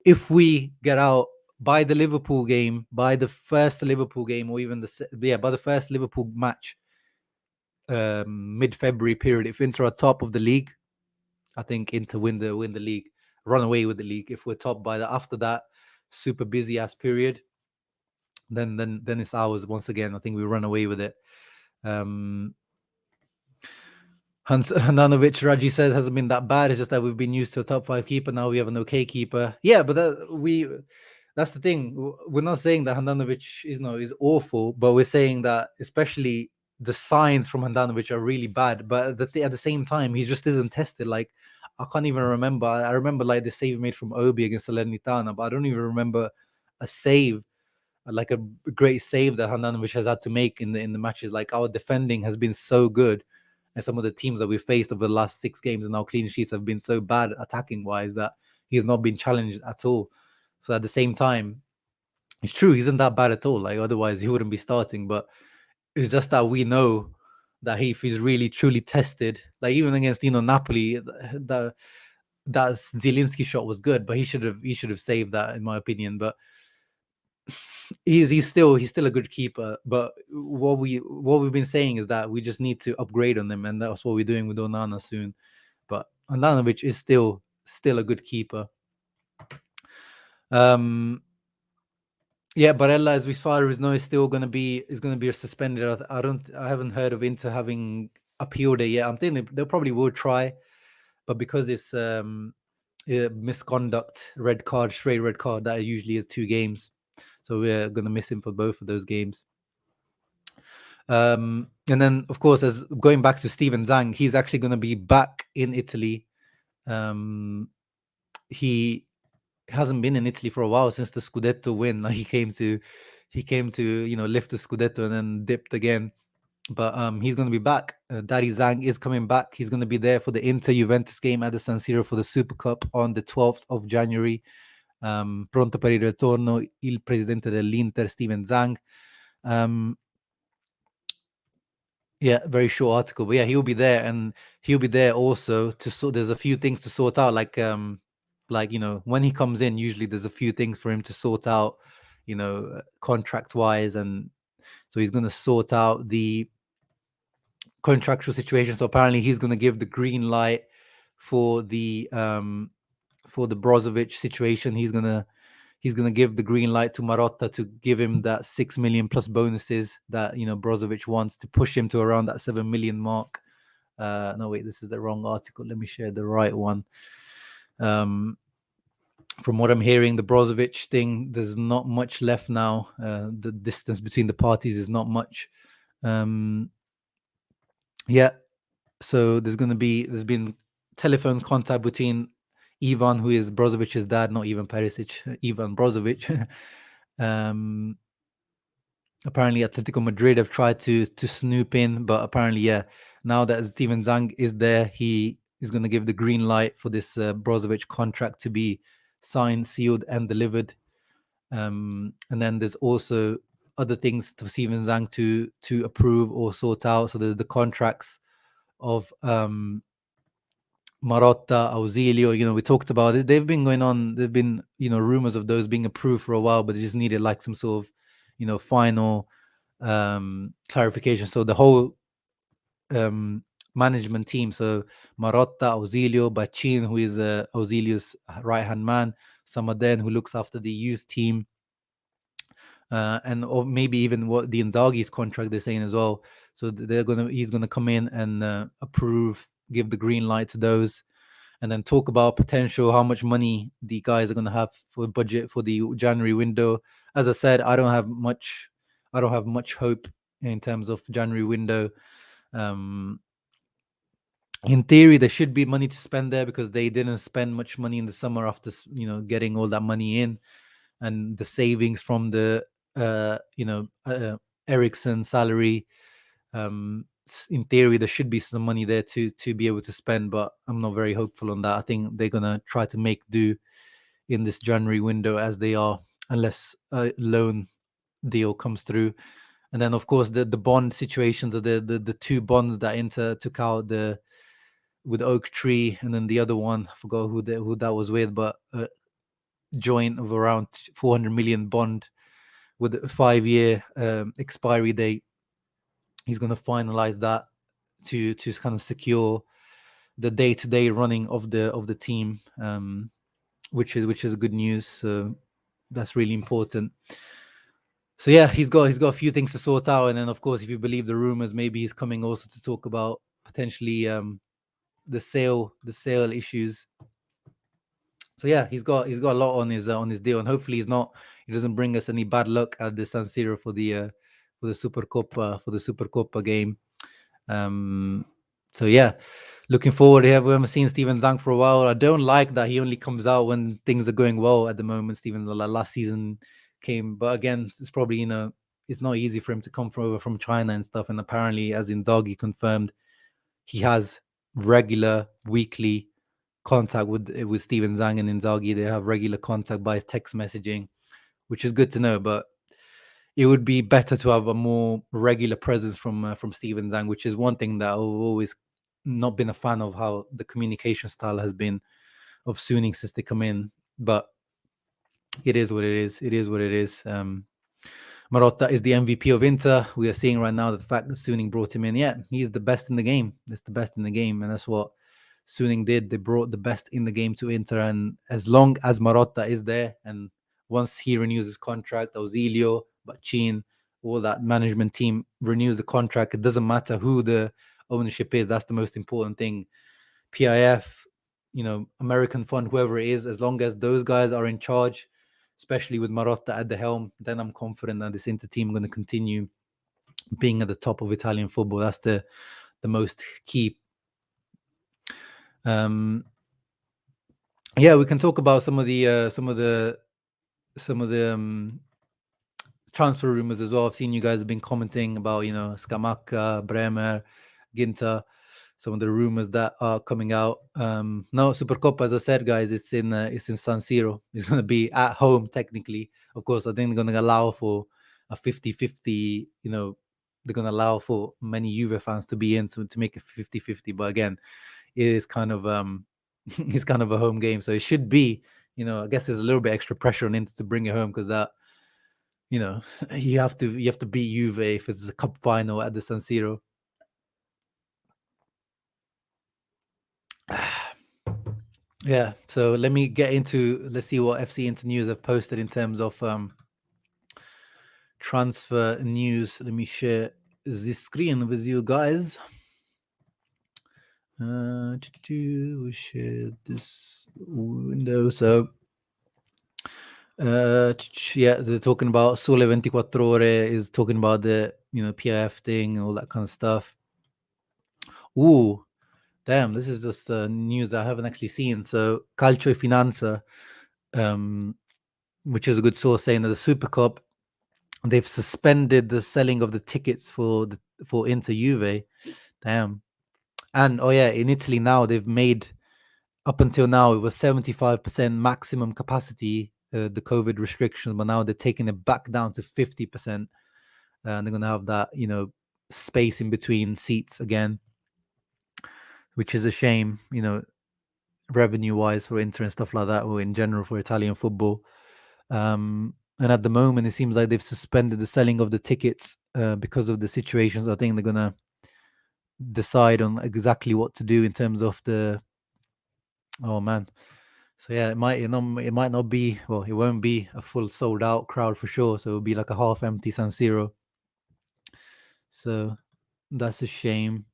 if we get out by the Liverpool game, by the first Liverpool game, or even by the first Liverpool match, mid-February period, if Inter are top of the league, I think Inter win the league, run away with the league. If we're top by after that super busy ass period, then it's ours once again. I think we run away with it. Handanovic, Raji says, hasn't been that bad. It's just that we've been used to a top 5 keeper. Now we have an okay keeper. Yeah, but that's the thing. We're not saying that Handanovic is awful, but we're saying that especially the signs from Handanovic are really bad. But at the same time, he just isn't tested. Like, I can't even remember. I remember like the save made from Obi against Salernitana, but I don't even remember a save, like a great save that Handanovic has had to make in the matches. Like, our defending has been so good, and some of the teams that we've faced over the last 6 games and our clean sheets have been so bad attacking wise that he's not been challenged at all. So at the same time, it's true, he isn't that bad at all. Like, otherwise he wouldn't be starting. But it's just that we know that if he's really truly tested, like even against Napoli, that Zielinski shot was good, but he should have saved that, in my opinion. But he's still a good keeper. But what we've been saying is that we just need to upgrade on them, and that's what we're doing with Onana soon. But Andanovic is still a good keeper. Yeah, Barella, as far as know, is still going to be suspended. I haven't heard of Inter having appealed it yet. I'm thinking they probably will try, but because it's misconduct, straight red card, that usually is 2 games, so we're going to miss him for both of those games. And then, of course, as going back to Steven Zhang, he's actually going to be back in Italy. He hasn't been in Italy for a while since the Scudetto win. Like he came to lift the Scudetto and then dipped again. But he's going to be back. Daddy Zhang is coming back. He's going to be there for the Inter Juventus game at the San Siro for the Super Cup on the 12th of January. Pronto per il ritorno il presidente dell'Inter, Steven Zhang. Yeah, very short article, but yeah, he'll be there, and he'll be there also to sort. There's a few things to sort out, like when he comes in, usually there's a few things for him to sort out, contract wise, and so he's going to sort out the contractual situation. So apparently, he's going to give the green light for the Brozovic situation. He's gonna give the green light to Marotta to give him that 6 million plus bonuses that Brozovic wants to push him to around that 7 million mark. No, wait, this is the wrong article. Let me share the right one. From what I'm hearing, the Brozovic thing, there's not much left now. The distance between the parties is not much. Yeah, so there's been telephone contact between Ivan, who is Brozovic's dad, not Ivan Perisic, Ivan Brozovic. Apparently Atletico Madrid have tried to snoop in, but apparently, yeah, now that Steven Zhang is there, he is going to give the green light for this Brozovic contract to be signed, sealed, and delivered. And then there's also other things for Steven Zhang to approve or sort out. So there's the contracts of Marotta, Ausilio, we talked about it. They've been going on. There've been, rumors of those being approved for a while, but they just needed like some sort of, final clarification. So the whole management team, so Marotta, Ausilio, Bacin, who is Ausilio's right-hand man, Samaden, who looks after the youth team, or maybe even what the Inzaghi's contract they're saying as well. So he's gonna come in and approve, give the green light to those, and then talk about potential how much money the guys are gonna have for budget for the January window. As I said, I don't have much hope in terms of January window. In theory, there should be money to spend there because they didn't spend much money in the summer after getting all that money in, and the savings from the Ericsson salary. In theory, there should be some money there to be able to spend, but I'm not very hopeful on that. I think they're gonna try to make do in this January window as they are, unless a loan deal comes through. And then, of course, the bond situations of the 2 bonds that Inter took out, with Oak Tree, and then the other one, I forgot who that was with, but joint of around 400 million bond with a 5-year expiry date. He's going to finalize that to kind of secure the day-to-day running of the team, which is good news. So that's really important. So yeah, he's got a few things to sort out, and then of course, if you believe the rumors, maybe he's coming also to talk about potentially the sale issues. So yeah, he's got a lot on his deal, and hopefully he doesn't bring us any bad luck at the San Siro for the Supercoppa game. So yeah, looking forward. We haven't seen Steven Zhang for a while. I don't like that he only comes out when things are going well at the moment. Steven, last season came, but again, it's probably it's not easy for him to come over from China and stuff. And apparently, as Inzaghi confirmed, he has regular weekly contact with Steven Zhang and Inzaghi. They have regular contact by text messaging, which is good to know. But it would be better to have a more regular presence from Steven Zhang, which is one thing that I've always not been a fan of, how the communication style has been of Suning since they come in. But it is what it is. It is what it is. Marotta is the MVP of Inter. We are seeing right now that the fact that Suning brought him in, yeah, he's the best in the game. That's the best in the game, and that's what Suning did. They brought the best in the game to Inter, and as long as Marotta is there, and once he renews his contract, Auxilio, Bachin, all that management team renews the contract. It doesn't matter who the ownership is. That's the most important thing. PIF, American fund, whoever it is, as long as those guys are in charge, especially with Marotta at the helm, then I'm confident that this Inter team is going to continue being at the top of Italian football. That's the most key. Yeah, we can talk about some of the transfer rumors as well. I've seen you guys have been commenting about Scamacca, Bremer, Ginter, some of the rumors that are coming out. No, Supercoppa, as I said, guys, it's in San Siro. It's going to be at home technically. Of course, I think they're going to allow for a 50-50. They're going to allow for many Juve fans to be in, so to make it 50-50. But again, it is kind of it's kind of a home game, so it should be. I guess there's a little bit extra pressure on Inter to bring it home because that. You have to beat Juve if it's a cup final at the San Siro. Yeah, so let's see what FC Inter News have posted in terms of transfer news. Let me share the screen with you guys. We share this window. So yeah, they're talking about Sole 24 Ore is talking about the PIF thing and all that kind of stuff. Ooh, damn, this is just news I haven't actually seen. So Calcio e Finanza, which is a good source, saying that the Super Cup, they've suspended the selling of the tickets for Inter Juve. Damn. And in Italy now they've made, up until now it was 75% maximum capacity, the COVID restrictions, but now they're taking it back down to 50%, and they're going to have that space in between seats again, which is a shame, revenue wise for Inter and stuff like that, or in general for Italian football. And at the moment, it seems like they've suspended the selling of the tickets because of the situations. I think they're gonna decide on exactly what to do in terms of the. Oh man, so yeah, it might not be. Well, it won't be a full sold out crowd for sure. So it'll be like a half empty San Siro. So that's a shame.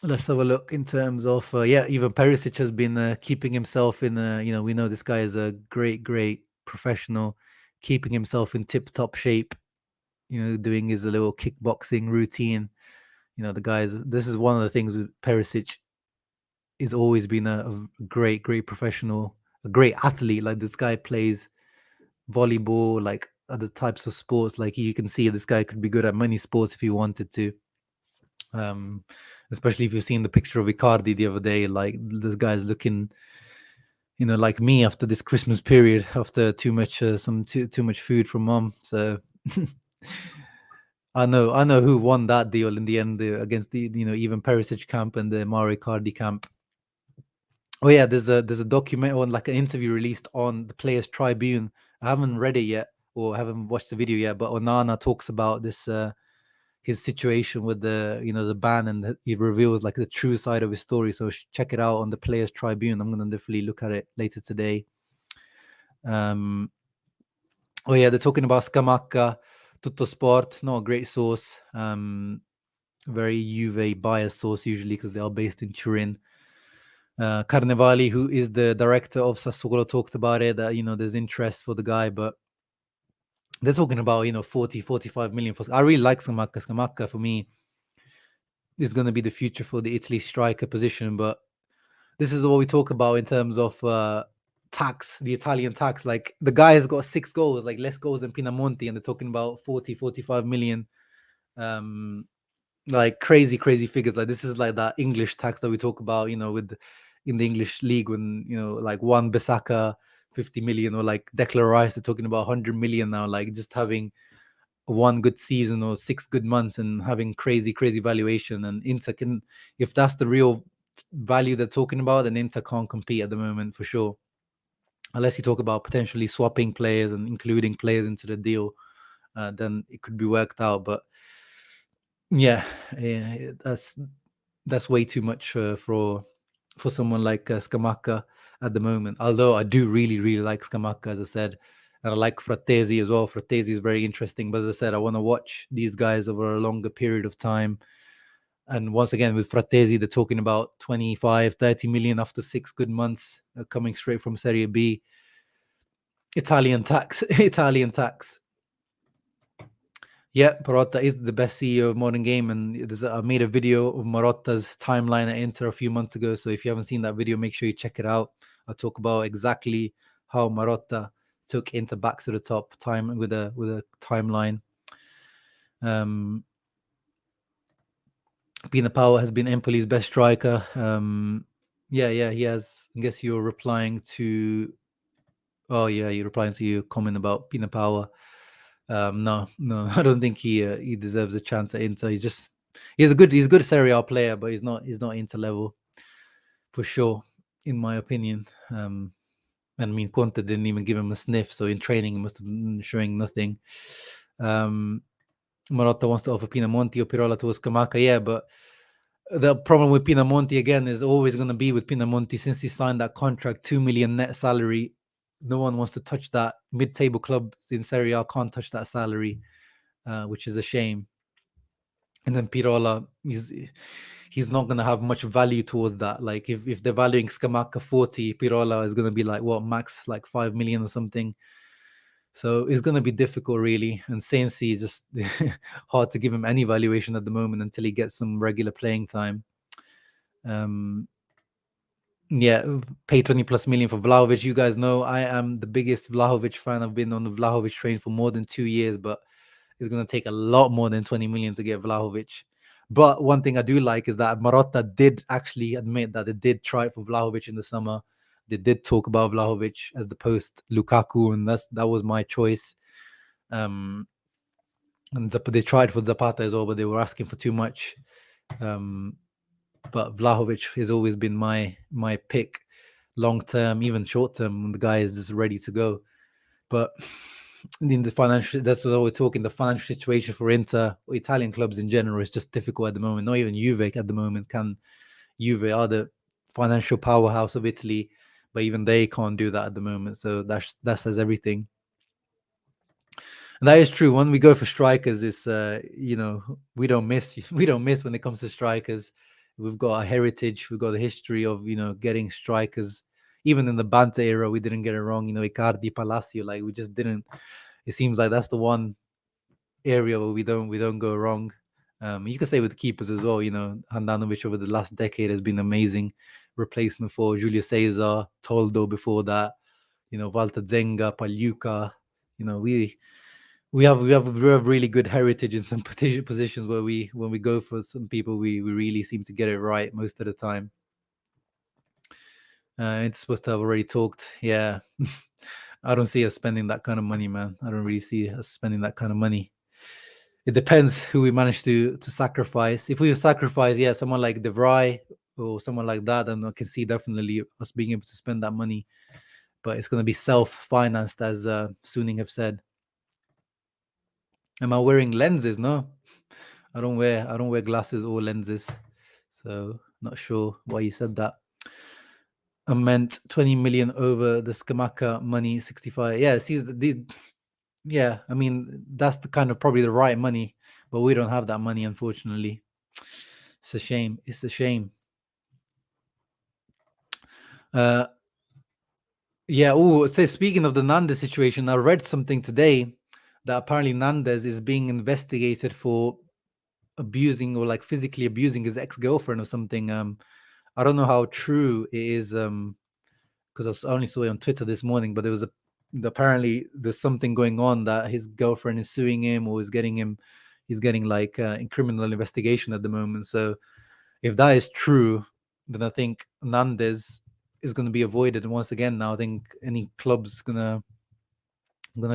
Let's have a look in terms of even Perisic has been keeping himself in we know this guy is a great professional, keeping himself in tip-top shape, doing his little kickboxing routine. The guys, this is one of the things with Perisic, he's always been a great professional, a great athlete. Like this guy plays volleyball, like other types of sports. Like you can see this guy could be good at many sports if he wanted to. Especially if you've seen the picture of Icardi the other day, like this guy's looking, like me after this Christmas period, after too much food from mom. So I know who won that deal in the end against the even Perisic camp and the Mario Icardi camp. Oh yeah, there's a document or like an interview released on the Players Tribune. I haven't read it yet or haven't watched the video yet, but Onana talks about this. His situation with the the ban, and he reveals like the true side of his story. So check it out on the Players Tribune. I'm gonna definitely look at it later today. Oh yeah, they're talking about Scamacca, Tutto Sport, not a great source. Very Juve biased source usually because they are based in Turin. Carnevali, who is the director of Sassuolo, talked about it, that there's interest for the guy, but they're talking about 40-45 million for. I really like Scamacca. Scamacca for me is going to be the future for the Italy striker position, but this is what we talk about in terms of tax, the Italian tax. Like the guy has got 6 goals, like less goals than Pinamonti, and they're talking about 40-45 million. Like crazy figures. Like this is like that English tax that we talk about, with in the English league when like one Bissaka 50 million, or like Declan Rice, they're talking about 100 million now. Like just having one good season or 6 good months and having crazy valuation. And Inter can, if that's the real value they're talking about, then Inter can't compete at the moment for sure, unless you talk about potentially swapping players and including players into the deal. Then it could be worked out. But yeah, that's way too much for someone like Scamacca. at the moment. Although I do really like Scamacca, as I said, and I like Frattesi as well. Frattesi is very interesting, but as I said, I want to watch these guys over a longer period of time. And once again, with Frattesi, they're talking about 25, 30 million after 6 good months, coming straight from Serie B. Italian tax. Italian tax. Yeah, Marotta is the best CEO of modern game, and I made a video of Marotta's timeline at Inter a few months ago. So if you haven't seen that video, make sure you check it out. I talk about exactly how Marotta took Inter back to the top time with a timeline. Pina Power has been Empoli's best striker. Yeah, he has. I guess you're replying to. Oh yeah, you're replying to your comment about Pina Power. No, I don't think he deserves a chance at Inter. He's a good Serie A player, but he's not Inter level for sure, in my opinion. I mean, Conte didn't even give him a sniff, so in training he must have been showing nothing. Marotta wants to offer Pinamonti or Pirola towards Scamacca, yeah, but the problem with Pinamonti again is always going to be with Pinamonti since he signed that contract, 2 million net salary. No one wants to touch that. Mid-table clubs in Serie A can't touch that salary, which is a shame. And then Pirola, he's not going to have much value towards that. Like if they're valuing Scamacca 40, Pirola is going to be like what, max like 5 million or something. So it's going to be difficult, really. And Sensi is just hard to give him any valuation at the moment until he gets some regular playing time. Yeah, pay 20 plus million for Vlahovic. You guys know I am the biggest Vlahovic fan. I've been on the Vlahovic train for more than 2 years, but it's going to take a lot more than 20 million to get Vlahovic. But one thing I do like is that Marotta did actually admit that they did try it for Vlahovic in the summer. They did talk about Vlahovic as the post Lukaku, and that was my choice. And they tried for Zapata as well, but they were asking for too much. But Vlahovic has always been my pick, long term, even short term, when the guy is just ready to go. But in the financial, that's what we're talking. The financial situation for Inter, or Italian clubs in general, is just difficult at the moment. Not even Juve at the moment Juve are the financial powerhouse of Italy, but even they can't do that at the moment. So that says everything. And that is true. When we go for strikers, it's we don't miss when it comes to strikers. We've got a heritage, we've got a history of getting strikers. Even in the Banta era, we didn't get it wrong. Icardi, Palacio, like we just didn't. It seems like that's the one area where we don't go wrong. You can say with keepers as well. Handanovic over the last decade has been amazing replacement for Julio Cesar, Toldo before that. Walter Zenga, Pagliuca. We have really good heritage in some positions where when we go for some people, we really seem to get it right most of the time. It's supposed to have already talked. Yeah. I don't see us spending that kind of money, man. I don't really see us spending that kind of money. It depends who we manage to sacrifice. If we sacrifice, someone like De Vrij or someone like that, then I can see definitely us being able to spend that money. But it's going to be self-financed, as Suning have said. Am I wearing lenses? No, I don't wear glasses or lenses. So not sure why you said that. I meant 20 million over the Scamacca money, 65. Yeah, see, I mean, that's the kind of probably the right money, but we don't have that money, unfortunately. It's a shame. It's a shame. Yeah. Oh, so speaking of the Nandes situation, I read something today that apparently Nandes is being investigated for abusing or like physically abusing his ex-girlfriend or something. I don't know how true it is, because I only saw it on Twitter this morning, but apparently there's something going on that his girlfriend is suing him or he's getting like in criminal investigation at the moment. So if that is true, then I think Nandes is going to be avoided once again. Now I think any club's gonna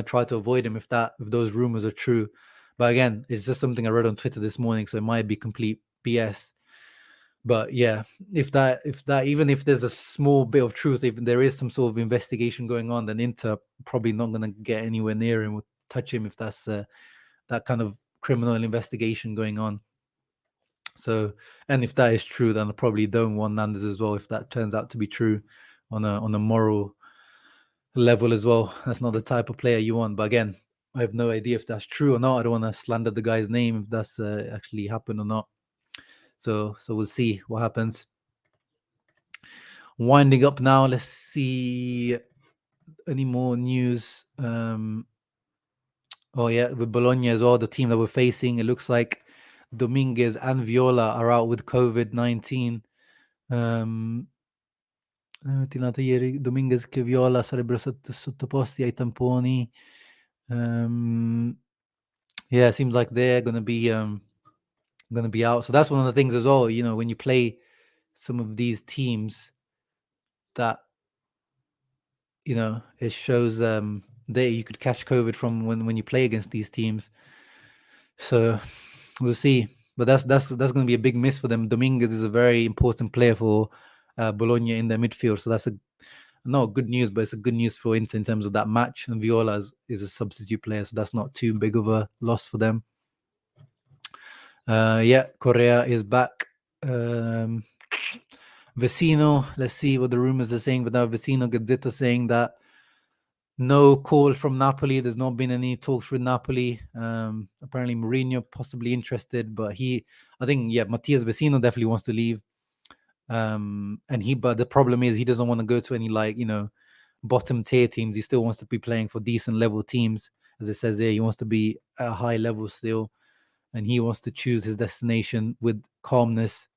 try to avoid him if those rumors are true. But again, it's just something I read on Twitter this morning, so it might be complete BS. But yeah, if that even if there's a small bit of truth, if there is some sort of investigation going on, then Inter probably not going to get anywhere near him or touch him if that's that kind of criminal investigation going on. So, and if that is true, then I probably don't want Nandes as well if that turns out to be true. on a moral level as well. That's not the type of player you want. But again, I have no idea if that's true or not. I don't want to slander the guy's name if that's actually happened or not. So we'll see what happens. Winding up now. Let's see any more news. Oh yeah, with Bologna as well, the team that we're facing. It looks like Dominguez and Viola are out with COVID-19. Mattinata ieri Dominguez che Viola sarebbero sottoposti ai tamponi. Yeah, it seems like they're gonna be out. So that's one of the things as well. You know, when you play some of these teams, that it shows that you could catch COVID from when you play against these teams. So we'll see. But that's going to be a big miss for them. Dominguez is a very important player for Bologna in their midfield. So that's not good news, but it's a good news for Inter in terms of that match. And Viola is a substitute player, so that's not too big of a loss for them. Yeah, Correa is back. Vecino, let's see what the rumors are saying. But now Vecino Gazzetta saying that no call from Napoli. There's not been any talks with Napoli. Apparently Mourinho possibly interested, but I think Matthias Vecino definitely wants to leave. But the problem is he doesn't want to go to any bottom tier teams. He still wants to be playing for decent level teams. As it says there, he wants to be at a high level still, and he wants to choose his destination with calmness.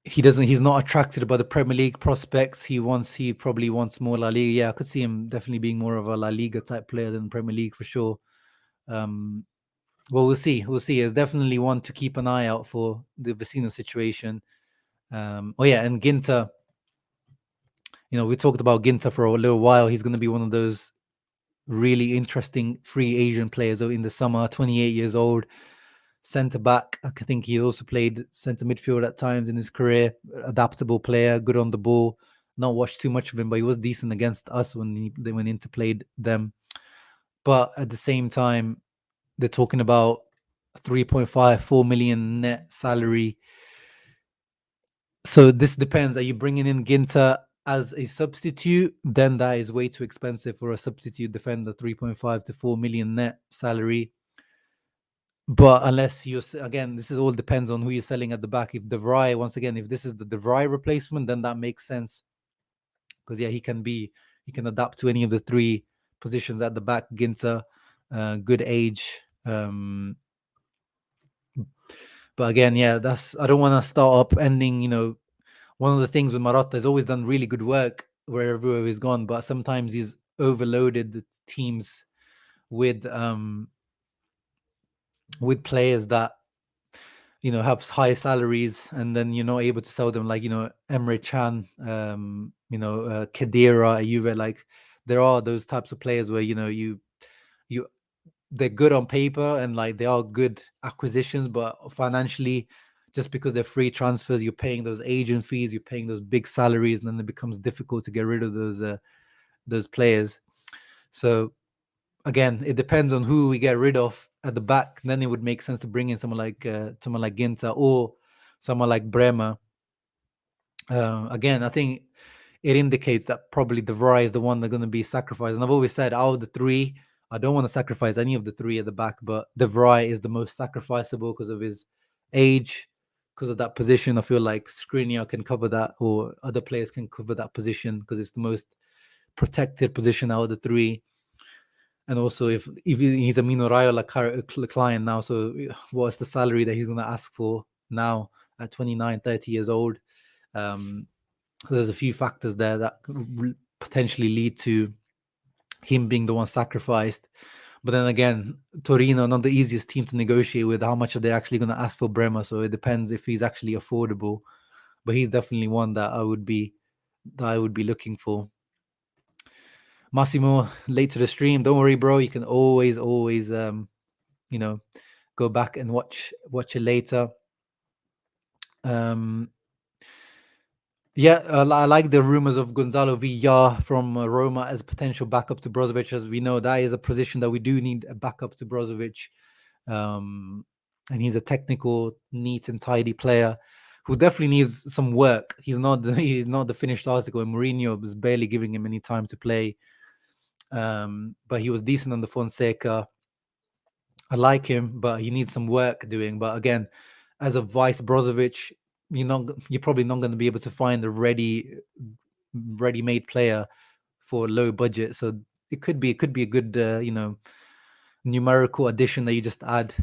He's not attracted by the Premier League prospects. He probably wants more La Liga. Yeah, I could see him definitely being more of a La Liga type player than Premier League for sure. Well, we'll see. It's definitely one to keep an eye out for, the Vecino situation. And Ginter, we talked about Ginter for a little while. He's going to be one of those really interesting free agent players in the summer. 28 years old, centre back. I think he also played centre midfield at times in his career. Adaptable player, good on the ball. Not watched too much of him, but he was decent against us when they went into played them. But at the same time, they're talking about 3.5-4 million net salary. So this depends. Are you bringing in Ginter as a substitute? Then that is way too expensive for a substitute defender. 3.5 to 4 million net salary. But unless this is all depends on who you're selling at the back. If De Vrij, once again, if this is the De Vrij replacement, then that makes sense. Because he can adapt to any of the three positions at the back. Ginter, good age. But again, I don't want to start up ending. One of the things with Marotta has always done really good work wherever he's gone, but sometimes he's overloaded the teams with players that have high salaries, and then you're not able to sell them, like Emre Can, Khedira, Juve. Like there are those types of players where they're good on paper and like they are good acquisitions, but financially, just because they're free transfers, you're paying those agent fees, you're paying those big salaries, and then it becomes difficult to get rid of those players. So again, it depends on who we get rid of at the back. Then it would make sense to bring in someone like Ginter or someone like Bremer. Again, I think it indicates that probably De Vrij is the one that's going to be sacrificed. And I've always said, out of the three, I don't want to sacrifice any of the three at the back, but De Vrij is the most sacrificable because of his age, because of that position. I feel like Skriniar can cover that, or other players can cover that position because it's the most protected position out of the three. And also, if he's a Mino Raiola client now, so what's the salary that he's going to ask for now at 29, 30 years old? There's a few factors there that could potentially lead to him being the one sacrificed. But then again, Torino, not the easiest team to negotiate with. How much are they actually going to ask for Bremer? So it depends if he's actually affordable. But he's definitely one that I would be looking for. Massimo, late to the stream. Don't worry, bro. You can always go back and watch it later. I like the rumors of Gonzalo Villar from Roma as potential backup to Brozovic. As we know, that is a position that we do need a backup to Brozovic. And he's a technical, neat and tidy player. who definitely needs some work. He's not the finished article, and Mourinho was barely giving him any time to play. But he was decent on the Fonseca. I like him, but he needs some work doing. But again, as a vice Brozovic, you're probably not going to be able to find a ready-made player for low budget. So it could be a good numerical addition that you just add,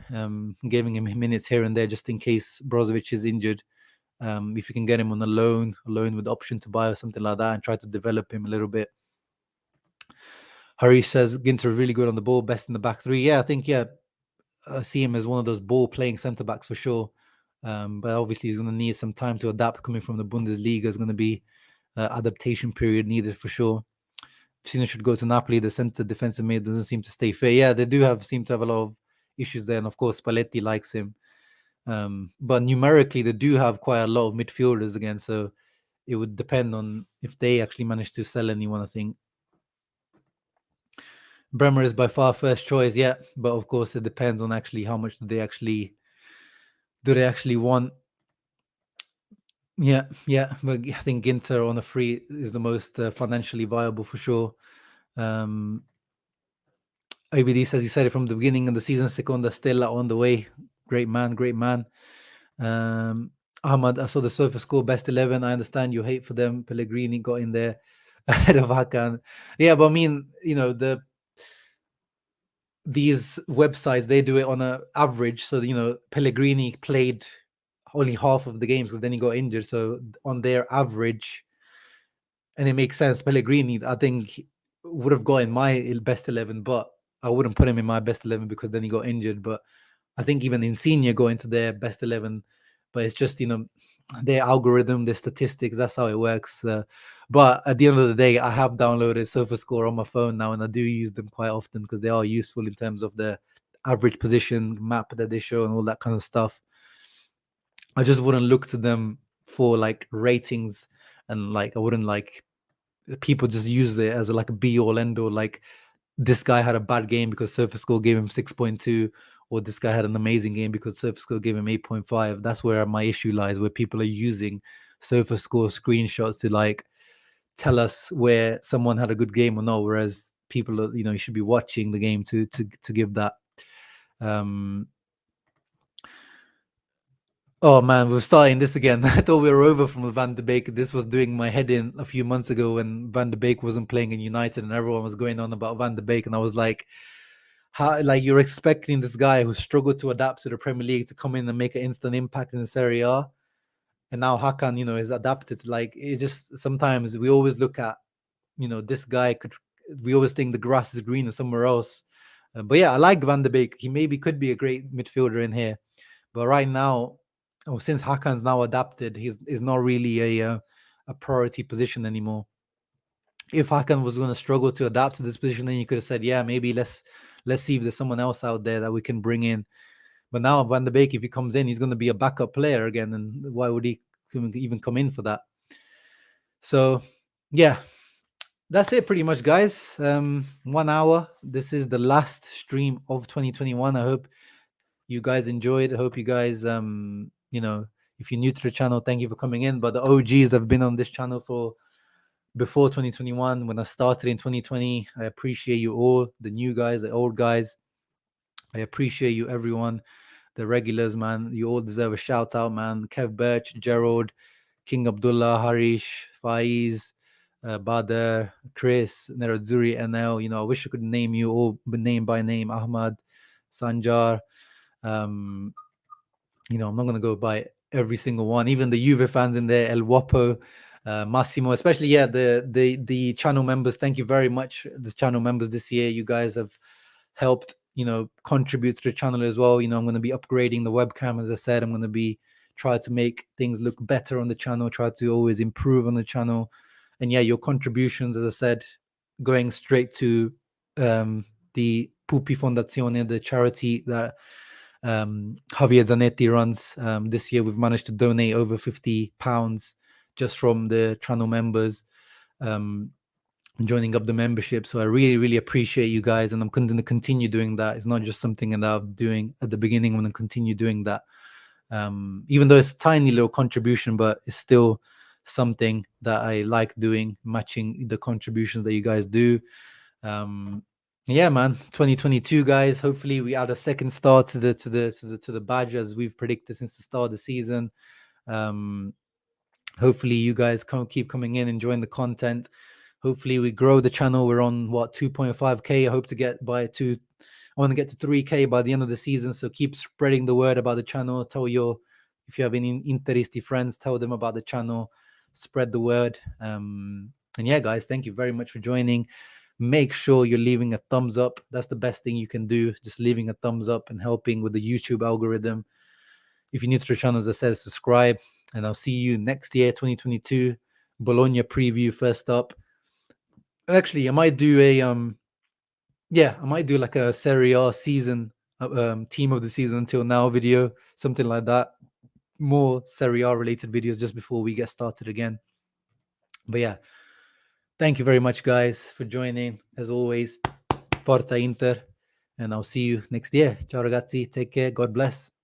giving him minutes here and there just in case Brozovic is injured. If you can get him on a loan with the option to buy or something like that, and try to develop him a little bit. Harish says Ginter really good on the ball, best in the back three. Yeah, I think I see him as one of those ball-playing centre-backs for sure. But obviously he's going to need some time to adapt. Coming from the Bundesliga is going to be adaptation period needed for sure. Sina should go to Napoli. The centre defensive mid doesn't seem to stay fair. Yeah, they do seem to have a lot of issues there. And of course, Spalletti likes him. But numerically, they do have quite a lot of midfielders again. So it would depend on if they actually manage to sell anyone, I think. Bremer is by far first choice, yeah. But of course, it depends on actually how much do they actually want. Yeah. But I think Ginter on a free is the most financially viable for sure. ABD says he said it from the beginning of the season. Seconda Stella on the way. Great man. Ahmad, I saw the Sofa score best 11. I understand you hate for them. Pellegrini got in there ahead of Hakan. Yeah, but I mean, these websites, they do it on an average. So, Pellegrini played only half of the games because then he got injured. So on their average, and it makes sense, Pellegrini, I think, would have got in my best 11, but I wouldn't put him in my best 11 because then he got injured. But I think even Insigne go into their best 11, but it's just, their algorithm, their statistics, that's how it works. But at the end of the day, I have downloaded SofaScore on my phone now, and I do use them quite often because they are useful in terms of the average position map that they show and all that kind of stuff. I just wouldn't look to them for like ratings, and like I wouldn't like people just use it as like a be all end all. Like this guy had a bad game because SofaScore gave him 6.2, or this guy had an amazing game because SofaScore gave him 8.5. That's where my issue lies, where people are using SofaScore screenshots to like tell us where someone had a good game or not, whereas people are, you should be watching the game to give that. Oh man, we're starting this again. I thought we were over from Van de Beek. This was doing my head in a few months ago when Van de Beek wasn't playing in United and everyone was going on about Van de Beek, and I was like, how, like, you're expecting this guy who struggled to adapt to the Premier League to come in and make an instant impact in Serie A, and now Hakan, is adapted. Like, it just, sometimes we always look at, this guy we always think the grass is greener somewhere else. But yeah, I like Van de Beek. He maybe could be a great midfielder in here, but right now, since Hakan's now adapted, he's not really a priority position anymore. If Hakan was going to struggle to adapt to this position, then you could have said, yeah, maybe let's see if there's someone else out there that we can bring in. But now Van de Beek, if he comes in, he's going to be a backup player again, and why would he even come in for that? So yeah, that's it pretty much, guys. 1 hour. This is the last stream of 2021. I hope you guys enjoyed. I hope you guys if you're new to the channel, thank you for coming in. But the OGs have been on this channel for before 2021, when I started in 2020. I appreciate you all, the new guys, the old guys. I appreciate you, everyone, the regulars, man. You all deserve a shout out, man. Kev Birch, Gerald, King Abdullah, Harish, Faiz, Badr, Chris, Neradzuri, NL. I wish I could name you all name by name. Ahmad, Sanjar. I'm not going to go by every single one. Even the Juve fans in there, El Wapo, Massimo, especially, the channel members. Thank you very much, the channel members this year. You guys have helped, contribute to the channel as well. I'm going to be upgrading the webcam, as I said. I'm going to be try to make things look better on the channel, try to always improve on the channel. And yeah, your contributions, as I said, going straight to the Pupi Fondazione, the charity that Javier Zanetti runs. This year we've managed to donate over £50 just from the channel members joining up the membership. So I really, really appreciate you guys, and I'm going to continue doing that. It's not just something that I'm doing at the beginning. I'm going to continue doing that. Even though it's a tiny little contribution, but it's still something that I like doing, matching the contributions that you guys do. Yeah, man, 2022 guys, hopefully we add a second star to the badge as we've predicted since the start of the season. Hopefully you guys keep coming in, enjoying the content. Hopefully we grow the channel. We're on 2.5k. I hope to get I want to get to 3k by the end of the season. So keep spreading the word about the channel. If you have any interested friends, tell them about the channel, spread the word. And yeah, guys, thank you very much for joining. Make sure you're leaving a thumbs up. That's the best thing you can do. Just leaving a thumbs up and helping with the YouTube algorithm. If you're new to the channel, as I said, subscribe. And I'll see you next year, 2022. Bologna preview first up. And actually, I might do like a Serie A season, team of the season until now video, something like that. More Serie A related videos just before we get started again. But yeah, thank you very much, guys, for joining. As always, Forza Inter, and I'll see you next year. Ciao ragazzi, take care, God bless.